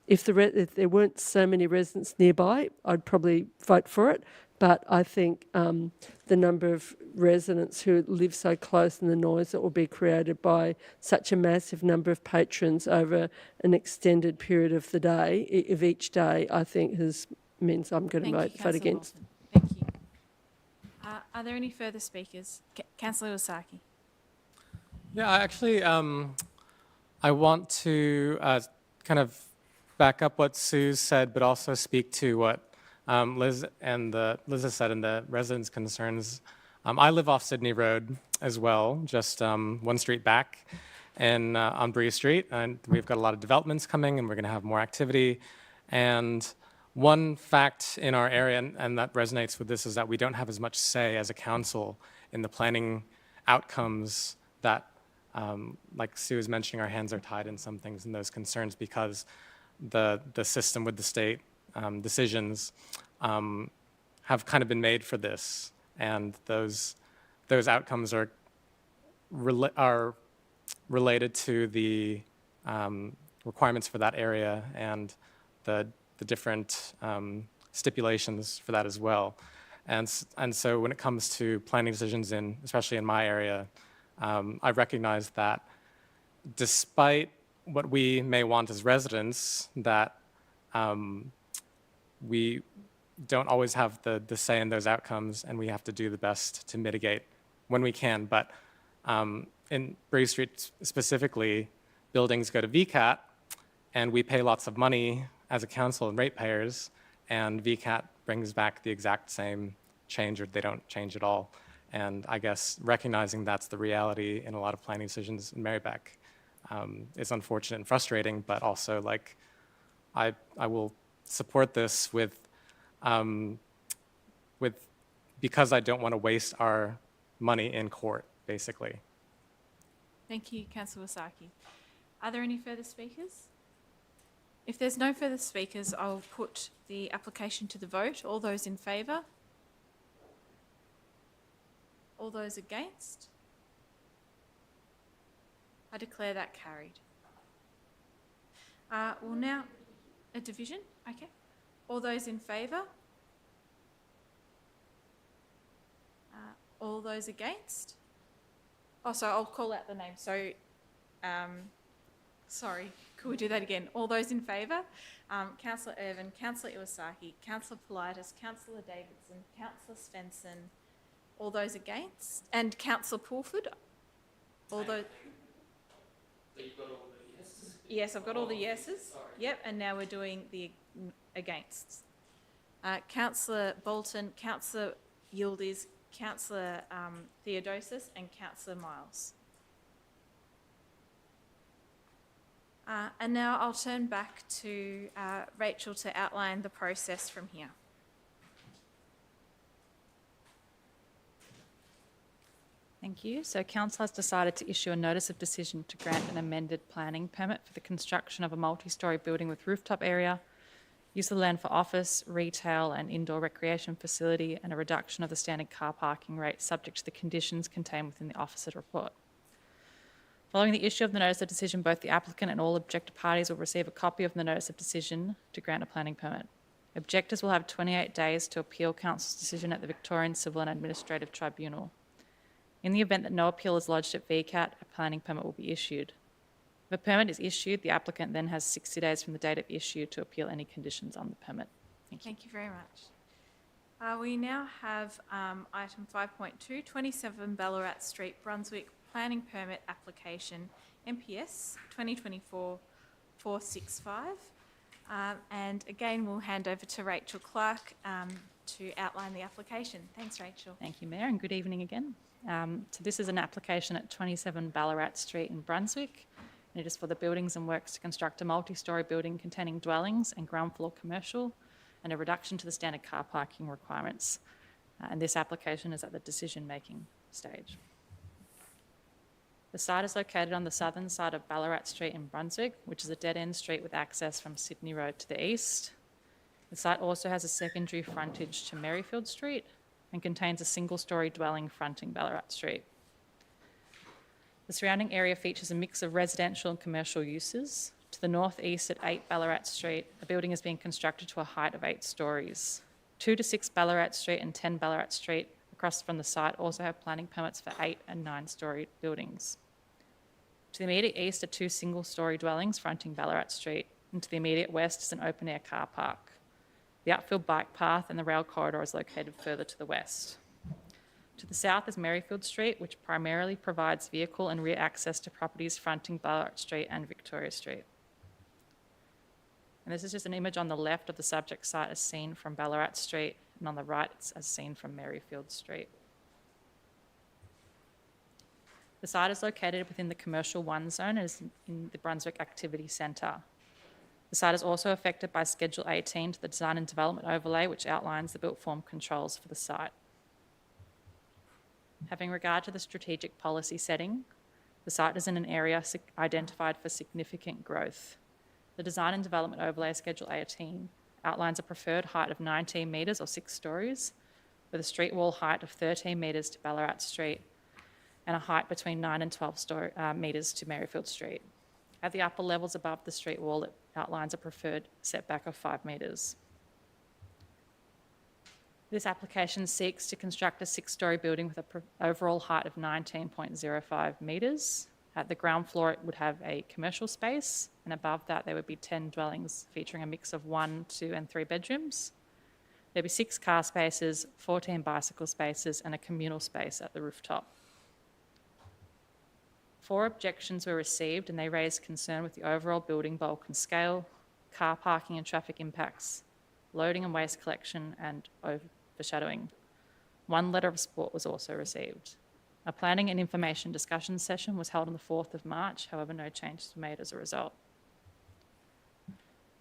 If there weren't so many residents nearby, I'd probably vote for it. But I think the number of residents who live so close and the noise that will be created by such a massive number of patrons over an extended period of the day, of each day, I think means I'm going to vote against. Thank you. Are there any further speakers? Councillor Iwasaki. Yeah, actually, I want to kind of back up what Sue said, but also speak to what Liz has said in the residents' concerns, I live off Sydney Road as well, just one street back on Bree Street, and we've got a lot of developments coming, and we're going to have more activity. And one fact in our area, and that resonates with this, is that we don't have as much say as a council in the planning outcomes that, like Sue was mentioning, our hands are tied in some things and those concerns because the system with the state decisions have kind of been made for this, and those outcomes are related to the requirements for that area and the different stipulations for that as well. And so when it comes to planning decisions, especially in my area, I recognize that despite what we may want as residents, that we don't always have the say in those outcomes, and we have to do the best to mitigate when we can. But in Bree Street specifically, buildings go to VCAT, and we pay lots of money as a council and ratepayers, and VCAT brings back the exact same change, or they don't change at all. And I guess recognizing that's the reality in a lot of planning decisions in Merri-bek is unfortunate and frustrating, but also like I will support this because I don't want to waste our money in court, basically. Thank you, Councillor Wasaki. Are there any further speakers? If there's no further speakers, I'll put the application to the vote. All those in favour? All those against? I declare that carried. We'll now... A division? Okay. All those in favour? All those against? Oh, so I'll call out the name. So, sorry, could we do that again? All those in favour? Councillor Irvin, Councillor Iwasaki, Councillor Politis, Councillor Davidson, Councillor Svensson. All those against? And Councillor Pulford? All those... So you've got all the yeses? Yes, I've got all the yeses. Sorry. Yep, and now we're doing the against. Councillor Bolton, Councillor Yildiz, Councillor Theodosis, and Councillor Miles. And now I'll turn back to Rachel to outline the process from here. Thank you. So Council has decided to issue a notice of decision to grant an amended planning permit for the construction of a multi-storey building with rooftop area, use of the land for office, retail and indoor recreation facility, and a reduction of the standard car parking rate subject to the conditions contained within the officer's report. Following the issue of the notice of decision, both the applicant and all objector parties will receive a copy of the notice of decision to grant a planning permit. Objectors will have 28 days to appeal Council's decision at the Victorian Civil and Administrative Tribunal. In the event that no appeal is lodged at VCAT, a planning permit will be issued. If a permit is issued, the applicant then has 60 days from the date of issue to appeal any conditions on the permit. Thank you. Thank you very much. We now have item 5.2, 27 Ballarat Street, Brunswick, planning permit application, MPS 2024-465. And again, we'll hand over to Rachel Clark to outline the application. Thanks, Rachel. Thank you, Mayor, and good evening again. So this is an application at 27 Ballarat Street in Brunswick, and it is for the buildings and works to construct a multi-storey building containing dwellings and ground floor commercial and a reduction to the standard car parking requirements. And this application is at the decision-making stage. The site is located on the southern side of Ballarat Street in Brunswick, which is a dead-end street with access from Sydney Road to the east. The site also has a secondary frontage to Merrifield Street and contains a single-storey dwelling fronting Ballarat Street. The surrounding area features a mix of residential and commercial uses. To the northeast at 8 Ballarat Street, a building is being constructed to a height of 8 storeys. 2 to 6 Ballarat Street and 10 Ballarat Street across from the site also have planning permits for 8 and 9-storey buildings. To the immediate east are 2 single-storey dwellings fronting Ballarat Street, and to the immediate west is an open-air car park. The outfield bike path and the rail corridor is located further to the west. To the south is Merrifield Street, which primarily provides vehicle and rear access to properties fronting Ballarat Street and Victoria Street. And this is just an image on the left of the subject site as seen from Ballarat Street, and on the right it's as seen from Merrifield Street. The site is located within the Commercial 1 zone and is in the Brunswick Activity Centre. The site is also affected by Schedule 18 to the Design and Development Overlay, which outlines the built form controls for the site. Having regard to the strategic policy setting, the site is in an area identified for significant growth. The Design and Development Overlay Schedule 18 outlines a preferred height of 19 metres or 6 storeys, with a street wall height of 13 metres to Ballarat Street and a height between 9 and 12 metres to Merrifield Street. At the upper levels above the street wall, it outlines a preferred setback of 5 metres. This application seeks to construct a 6-storey building with an overall height of 19.05 metres. At the ground floor, it would have a commercial space, and above that there would be 10 dwellings featuring a mix of 1, 2 and 3 bedrooms. There'd be 6 car spaces, 14 bicycle spaces and a communal space at the rooftop. 4 objections were received and they raised concern with the overall building bulk and scale, car parking and traffic impacts, loading and waste collection and overshadowing. 1 letter of support was also received. A planning and information discussion session was held on the 4th of March, however no changes were made as a result.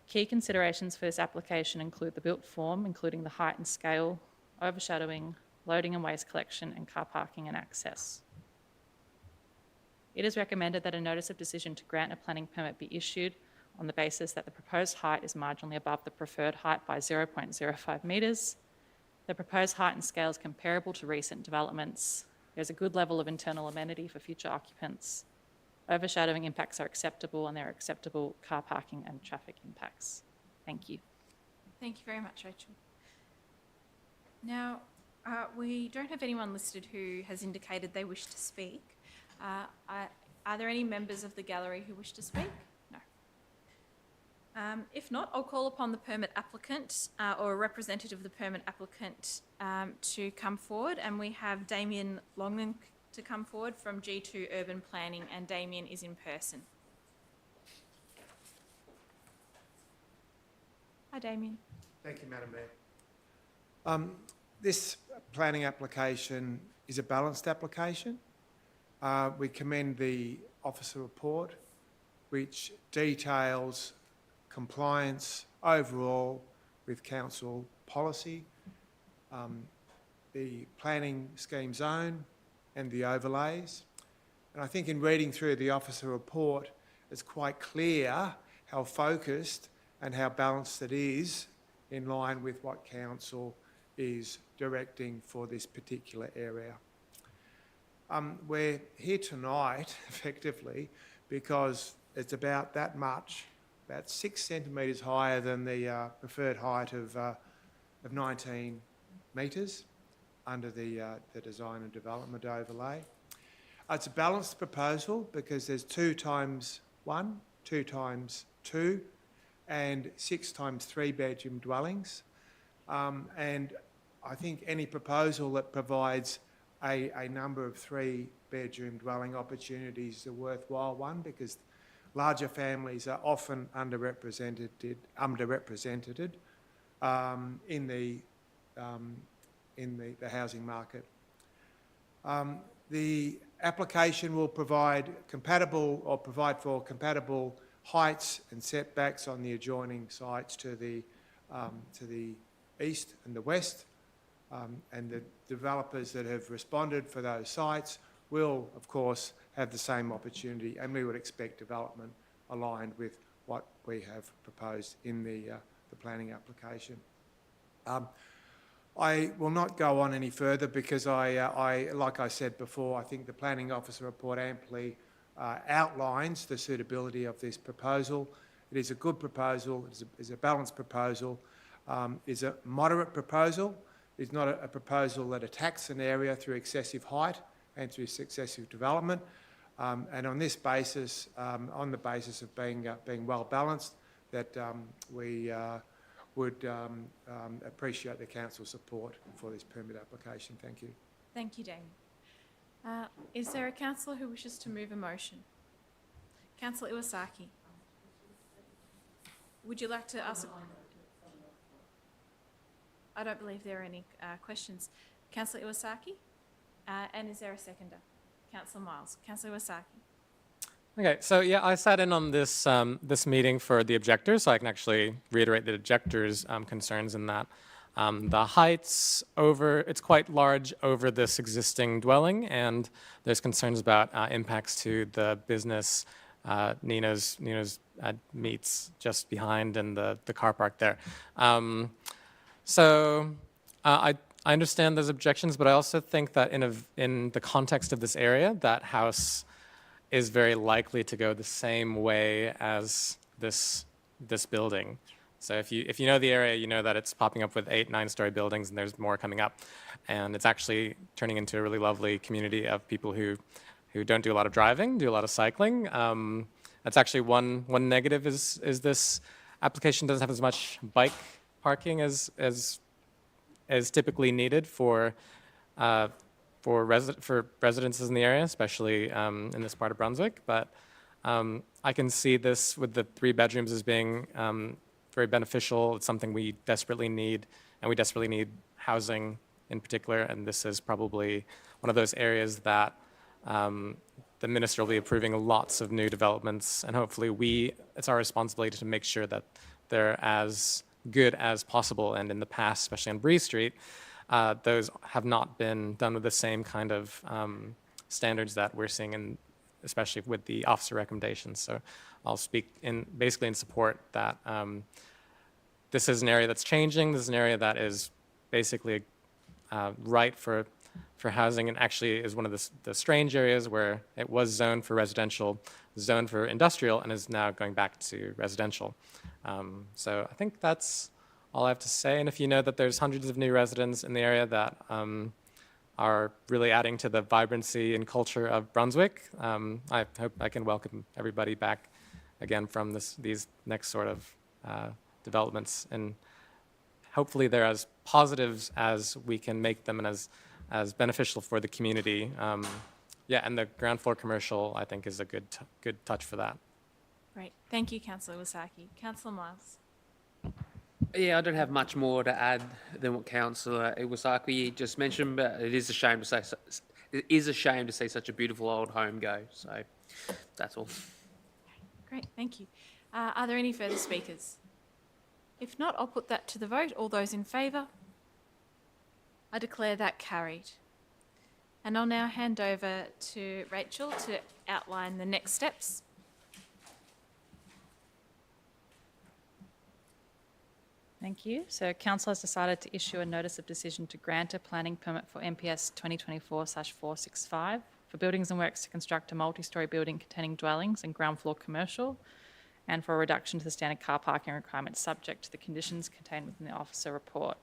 Key considerations for this application include the built form, including the height and scale, overshadowing, loading and waste collection and car parking and access. It is recommended that a notice of decision to grant a planning permit be issued on the basis that the proposed height is marginally above the preferred height by 0.05 metres. The proposed height and scale is comparable to recent developments. There's a good level of internal amenity for future occupants. Overshadowing impacts are acceptable and there are acceptable car parking and traffic impacts. Thank you. Thank you very much, Rachel. Now, we don't have anyone listed who has indicated they wish to speak. Are there any members of the gallery who wish to speak? No. If not, I'll call upon the permit applicant or a representative of the permit applicant to come forward, and we have Damien Longman to come forward from G2 Urban Planning, and Damien is in person. Hi, Damien. Thank you, Madam Mayor. This planning application is a balanced application. We commend the officer report, which details compliance overall with council policy, the planning scheme zone and the overlays. And I think in reading through the officer report, it's quite clear how focused and how balanced it is in line with what council is directing for this particular area. We're here tonight, effectively, because it's about that much, about 6 centimetres higher than the preferred height of 19 metres under the design and development overlay. It's a balanced proposal because there's 2 times 1, 2 times 2, and 6 times 3 bedroom dwellings. And I think any proposal that provides a number of 3-bedroom dwelling opportunities is a worthwhile one, because larger families are often underrepresented in the housing market. The application will provide for compatible heights and setbacks on the adjoining sites to the east and the west. And the developers that have responded for those sites will, of course, have the same opportunity, and we would expect development aligned with what we have proposed in the planning application. I will not go on any further because like I said before, I think the planning officer report amply outlines the suitability of this proposal. It is a good proposal, it is a balanced proposal, it's a moderate proposal. It's not a proposal that attacks an area through excessive height and through excessive development. And on this basis, on the basis of being well balanced, that we would appreciate the council's support for this permit application. Thank you. Thank you, Damien. Is there a councillor who wishes to move a motion? Councillor Iwasaki. would you like to ask? I don't believe there are any questions. Councillor Iwasaki, and is there a seconder? Councillor Miles. Councillor Iwasaki. Okay, so yeah, I sat in on this this meeting for the objectors, so I can actually reiterate the objectors' concerns in that the height's it's quite large over this existing dwelling, and there's concerns about impacts to the business. Nino's meets just behind, and the car park there. I understand those objections, but I also think that in the context of this area, that house is very likely to go the same way as this building. So if you know the area, you know that it's popping up with 8, 9-story buildings, and there's more coming up, and it's actually turning into a really lovely community of people who don't do a lot of driving, do a lot of cycling. That's actually one negative is this application doesn't have as much bike parking as typically needed for residences in the area, especially in this part of Brunswick. But I can see this with the 3 bedrooms as being very beneficial. It's something we desperately need, and we desperately need housing in particular. And this is probably one of those areas that the minister will be approving lots of new developments, and hopefully it's our responsibility to make sure that they're as good as possible. And in the past, especially on Bree Street, those have not been done with the same kind of standards that we're seeing, especially with the officer recommendations. So I'll speak basically in support that this is an area that's changing. This is an area that is basically right for housing, and actually is one of the strange areas where it was zoned for residential, zoned for industrial, and is now going back to residential. So I think that's all I have to say. And if you know that there's hundreds of new residents in the area that are really adding to the vibrancy and culture of Brunswick, I hope I can welcome everybody back again from these next sort of developments. And hopefully they're as positives as we can make them, and as beneficial for the community. Yeah, and the ground floor commercial, I think, is a good touch for that. Great. Thank you, Councillor Iwasaki. Councillor Miles. Yeah, I don't have much more to add than what Councillor Iwasaki just mentioned, but it is a shame to see such a beautiful old home go. So that's all. Great, thank you. Are there any further speakers? If not, I'll put that to the vote. All those in favour? I declare that carried. And I'll now hand over to Rachel to outline the next steps. Thank you. So Council has decided to issue a notice of decision to grant a planning permit for MPS 2024/465 for buildings and works to construct a multi-storey building containing dwellings and ground floor commercial, and for a reduction to the standard car parking requirements subject to the conditions contained within the officer report.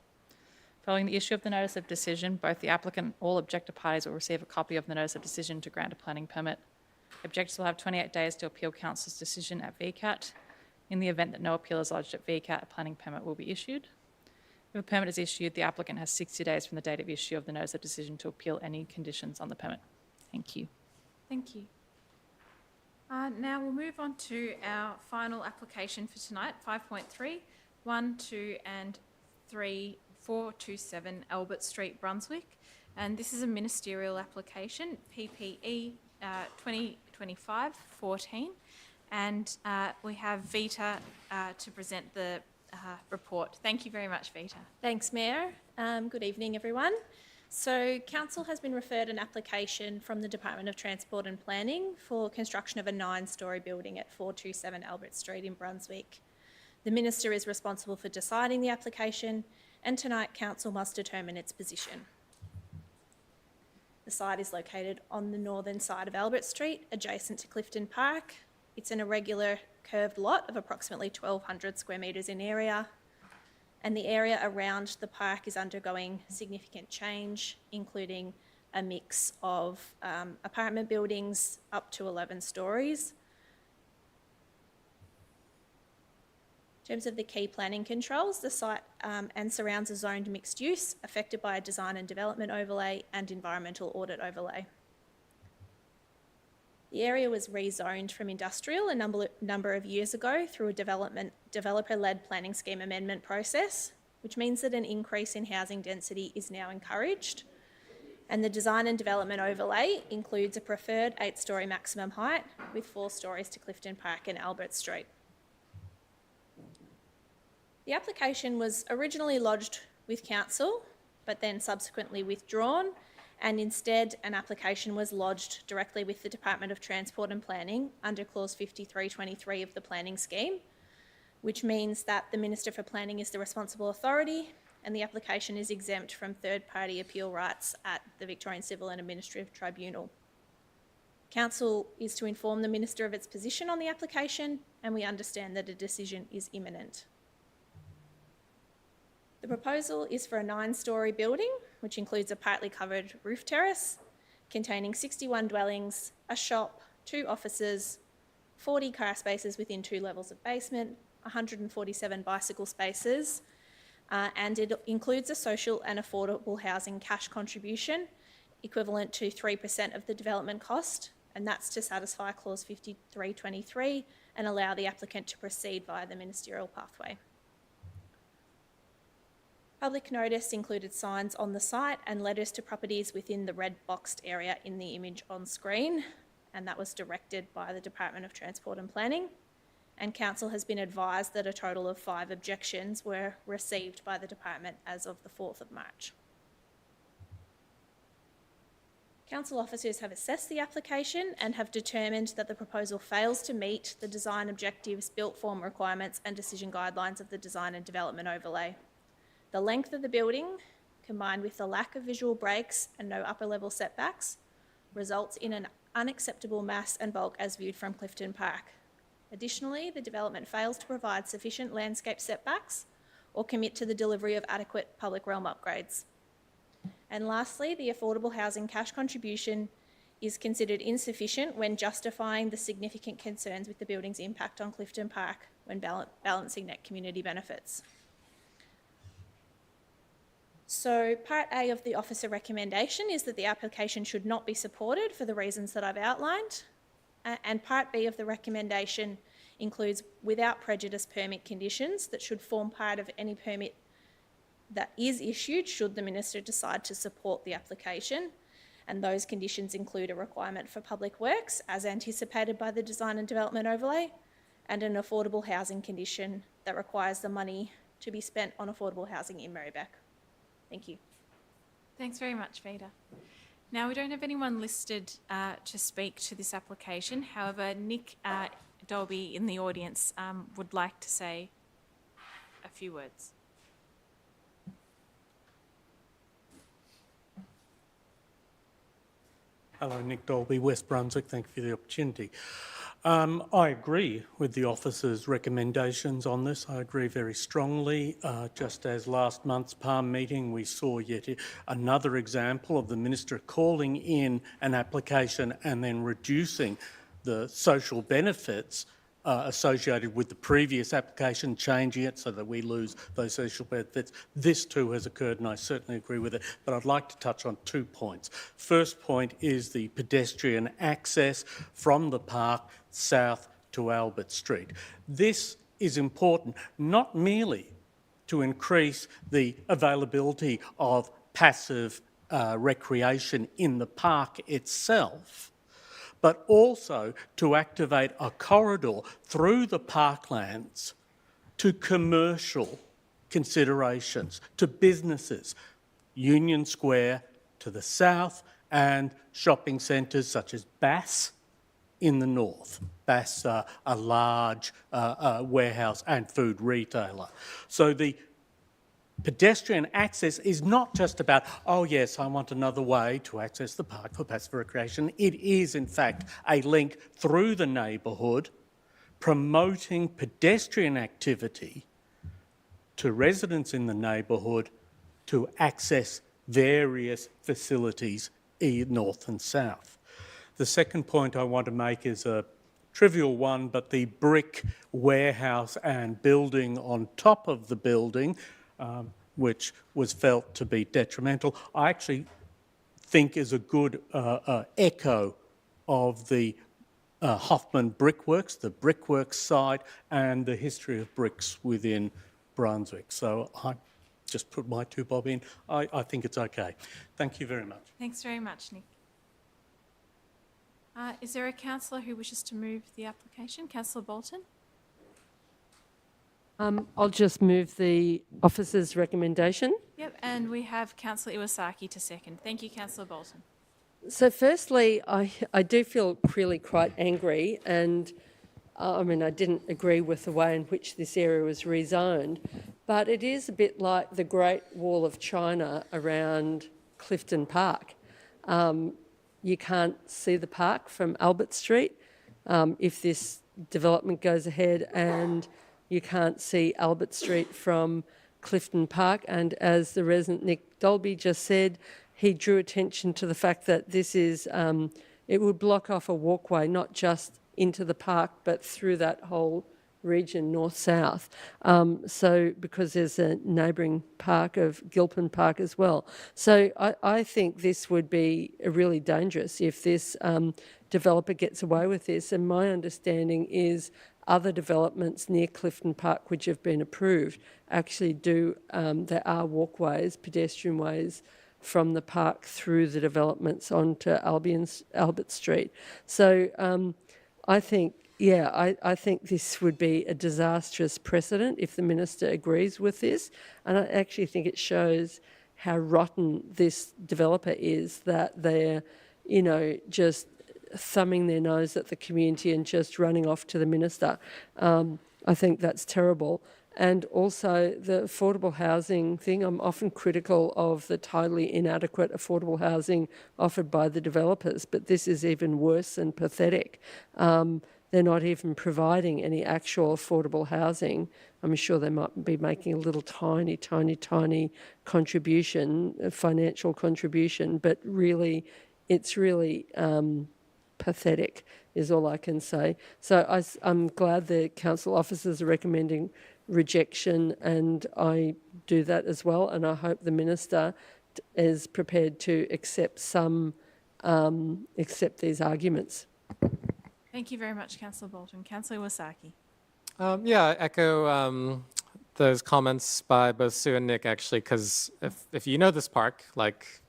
Following the issue of the notice of decision, both the applicant and all objector parties will receive a copy of the notice of decision to grant a planning permit. Objectors will have 28 days to appeal Council's decision at VCAT. In the event that no appeal is lodged at VCAT, a planning permit will be issued. If a permit is issued, the applicant has 60 days from the date of issue of the notice of decision to appeal any conditions on the permit. Thank you. Thank you. Now we'll move on to our final application for tonight, 5.3, 1, 2 and 3, 427 Albert Street, Brunswick. And this is a ministerial application, PPE 2025-14. And we have Vita to present the report. Thank you very much, Vita. Thanks, Mayor. Good evening, everyone. So Council has been referred an application from the Department of Transport and Planning for construction of a 9-storey building at 427 Albert Street in Brunswick. The Minister is responsible for deciding the application, and tonight Council must determine its position. The site is located on the northern side of Albert Street, adjacent to Clifton Park. It's an irregular curved lot of approximately 1,200 square metres in area, and the area around the park is undergoing significant change, including a mix of apartment buildings up to 11 storeys. In terms of the key planning controls, the site and surrounds a zoned mixed use affected by a design and development overlay and environmental audit overlay. The area was rezoned from industrial a number of years ago through a developer-led planning scheme amendment process, which means that an increase in housing density is now encouraged. And the design and development overlay includes a preferred 8-storey maximum height with 4 storeys to Clifton Park and Albert Street. The application was originally lodged with Council, but then subsequently withdrawn, and instead an application was lodged directly with the Department of Transport and Planning under Clause 5323 of the Planning Scheme, which means that the Minister for Planning is the responsible authority and the application is exempt from third-party appeal rights at the Victorian Civil and Administrative Tribunal. Council is to inform the Minister of its position on the application, and we understand that a decision is imminent. The proposal is for a 9-storey building, which includes a partly covered roof terrace, containing 61 dwellings, a shop, 2 offices, 40 car spaces within 2 levels of basement, 147 bicycle spaces, and it includes a social and affordable housing cash contribution equivalent to 3% of the development cost, and that's to satisfy Clause 5323 and allow the applicant to proceed via the ministerial pathway. Public notice included signs on the site and letters to properties within the red boxed area in the image on screen, and that was directed by the Department of Transport and Planning. And Council has been advised that a total of 5 objections were received by the Department as of the 4th of March. Council officers have assessed the application and have determined that the proposal fails to meet the design objectives, built form requirements and decision guidelines of the design and development overlay. The length of the building, combined with the lack of visual breaks and no upper level setbacks, results in an unacceptable mass and bulk as viewed from Clifton Park. Additionally, the development fails to provide sufficient landscape setbacks or commit to the delivery of adequate public realm upgrades. And lastly, the affordable housing cash contribution is considered insufficient when justifying the significant concerns with the building's impact on Clifton Park when balancing net community benefits. So Part A of the officer recommendation is that the application should not be supported for the reasons that I've outlined. And Part B of the recommendation includes without prejudice permit conditions that should form part of any permit that is issued should the Minister decide to support the application. And those conditions include a requirement for public works as anticipated by the design and development overlay, and an affordable housing condition that requires the money to be spent on affordable housing in Merri-bek. Thank you. Thanks very much, Vida. Now, we don't have anyone listed to speak to this application. However, Nick Dolby in the audience would like to say a few words. Hello, Nick Dolby, West Brunswick. Thank you for the opportunity. I agree with the officer's recommendations on this. I agree very strongly. Just as last month's PALM meeting, we saw yet another example of the Minister calling in an application and then reducing the social benefits associated with the previous application, changing it so that we lose those social benefits. This too has occurred and I certainly agree with it, but I'd like to touch on 2 points. First point is the pedestrian access from the park south to Albert Street. This is important not merely to increase the availability of passive recreation in the park itself, but also to activate a corridor through the parklands to commercial considerations, to businesses, Union Square to the south and shopping centres such as Bass in the north. Bass, a large warehouse and food retailer. So the pedestrian access is not just about, oh yes, I want another way to access the park for passive recreation. It is in fact a link through the neighbourhood promoting pedestrian activity to residents in the neighbourhood to access various facilities north and south. The second point I want to make is a trivial one, but the brick warehouse and building on top of the building which was felt to be detrimental, I actually think is a good echo of the Hoffman Brickworks, the brickworks side, and the history of bricks within Brunswick. So I just put my 2 bob in. I think it's okay. Thank you very much. Thanks very much, Nick. Is there a councillor who wishes to move the application? Councillor Bolton? I'll just move the officer's recommendation. Yep, and we have Councillor Iwasaki to second. Thank you, Councillor Bolton. So firstly, I do feel really quite angry, and I mean, I didn't agree with the way in which this area was rezoned, but it is a bit like the Great Wall of China around Clifton Park. You can't see the park from Albert Street if this development goes ahead, and you can't see Albert Street from Clifton Park. And as the resident Nick Dolby just said, he drew attention to the fact that this is, it would block off a walkway, not just into the park, but through that whole region, north-south. So because there's a neighbouring park of Gilpin Park as well. So I think this would be really dangerous if this developer gets away with this. And my understanding is other developments near Clifton Park which have been approved actually do, there are walkways, pedestrian ways from the park through the developments onto Albert Street. So I think, I think this would be a disastrous precedent if the minister agrees with this. And I actually think it shows how rotten this developer is, that they're, just thumbing their nose at the community and just running off to the minister. I think that's terrible. And also the affordable housing thing, I'm often critical of the totally inadequate affordable housing offered by the developers, but this is even worse and pathetic. They're not even providing any actual affordable housing. I'm sure they might be making a little tiny contribution, a financial contribution, but really, it's really pathetic is all I can say. So I'm glad the council officers are recommending rejection, and I do that as well, and I hope the minister is prepared to accept these arguments. Thank you very much, Councillor Bolton. Councillor Iwasaki. I echo those comments by both Sue and Nick, actually, because if you know this park, like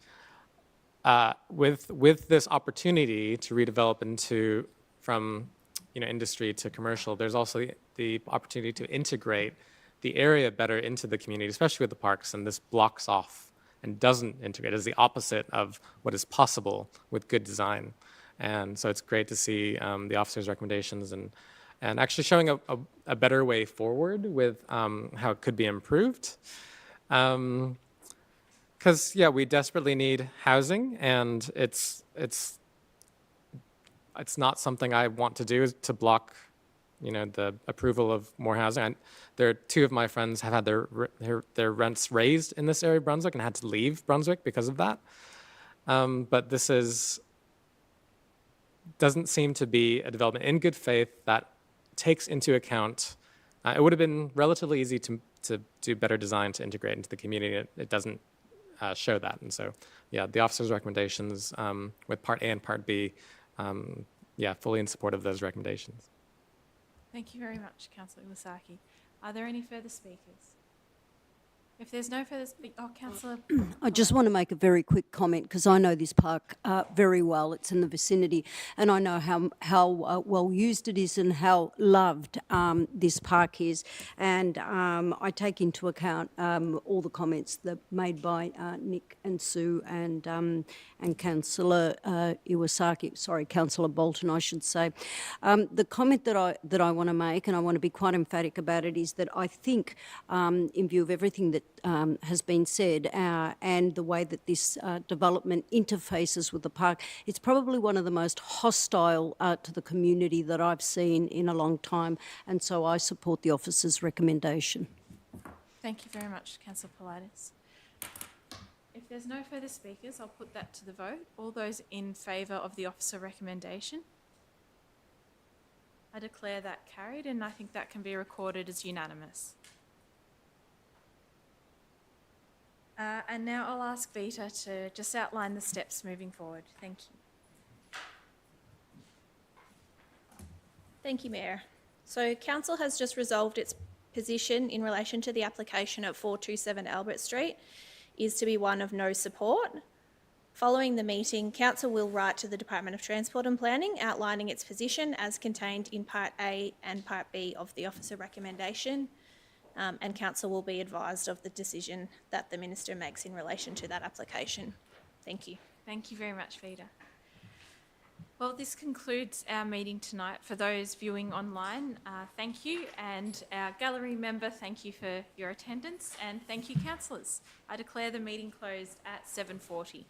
with this opportunity to redevelop from industry to commercial, there's also the opportunity to integrate the area better into the community, especially with the parks, and this blocks off and doesn't integrate. It's the opposite of what is possible with good design. And so it's great to see the officer's recommendations and actually showing a better way forward with how it could be improved. Because, we desperately need housing, and it's not something I want to do, is to block, the approval of more housing. There are 2 of my friends have had their rents raised in this area of Brunswick and had to leave Brunswick because of that. But this doesn't seem to be a development in good faith that takes into account. It would have been relatively easy to do better design to integrate into the community. It doesn't show that. And so, the officer's recommendations with Part A and Part B, fully in support of those recommendations. Thank you very much, Councillor Iwasaki. Are there any further speakers? If there's no further Councillor. I just want to make a very quick comment, because I know this park very well. It's in the vicinity, and I know how well used it is and how loved this park is. And I take into account all the comments that made by Nick and Sue and Councillor Iwasaki. Sorry, Councillor Bolton, I should say. The comment that I want to make, and I want to be quite emphatic about it, is that I think, in view of everything that has been said and the way that this development interfaces with the park, it's probably one of the most hostile to the community that I've seen in a long time, and so I support the officer's recommendation. Thank you very much, Councillor Politis. If there's no further speakers, I'll put that to the vote. All those in favour of the officer recommendation? I declare that carried, and I think that can be recorded as unanimous. And now I'll ask Vita to just outline the steps moving forward. Thank you. Thank you, Mayor. So Council has just resolved its position in relation to the application at 427 Albert Street is to be one of no support. Following the meeting, Council will write to the Department of Transport and Planning outlining its position as contained in Part A and Part B of the Officer recommendation, and Council will be advised of the decision that the Minister makes in relation to that application. Thank you. Thank you very much, Vida. Well, this concludes our meeting tonight. For those viewing online, thank you, and our gallery member, thank you for your attendance, and thank you, councillors. I declare the meeting closed at 7:40.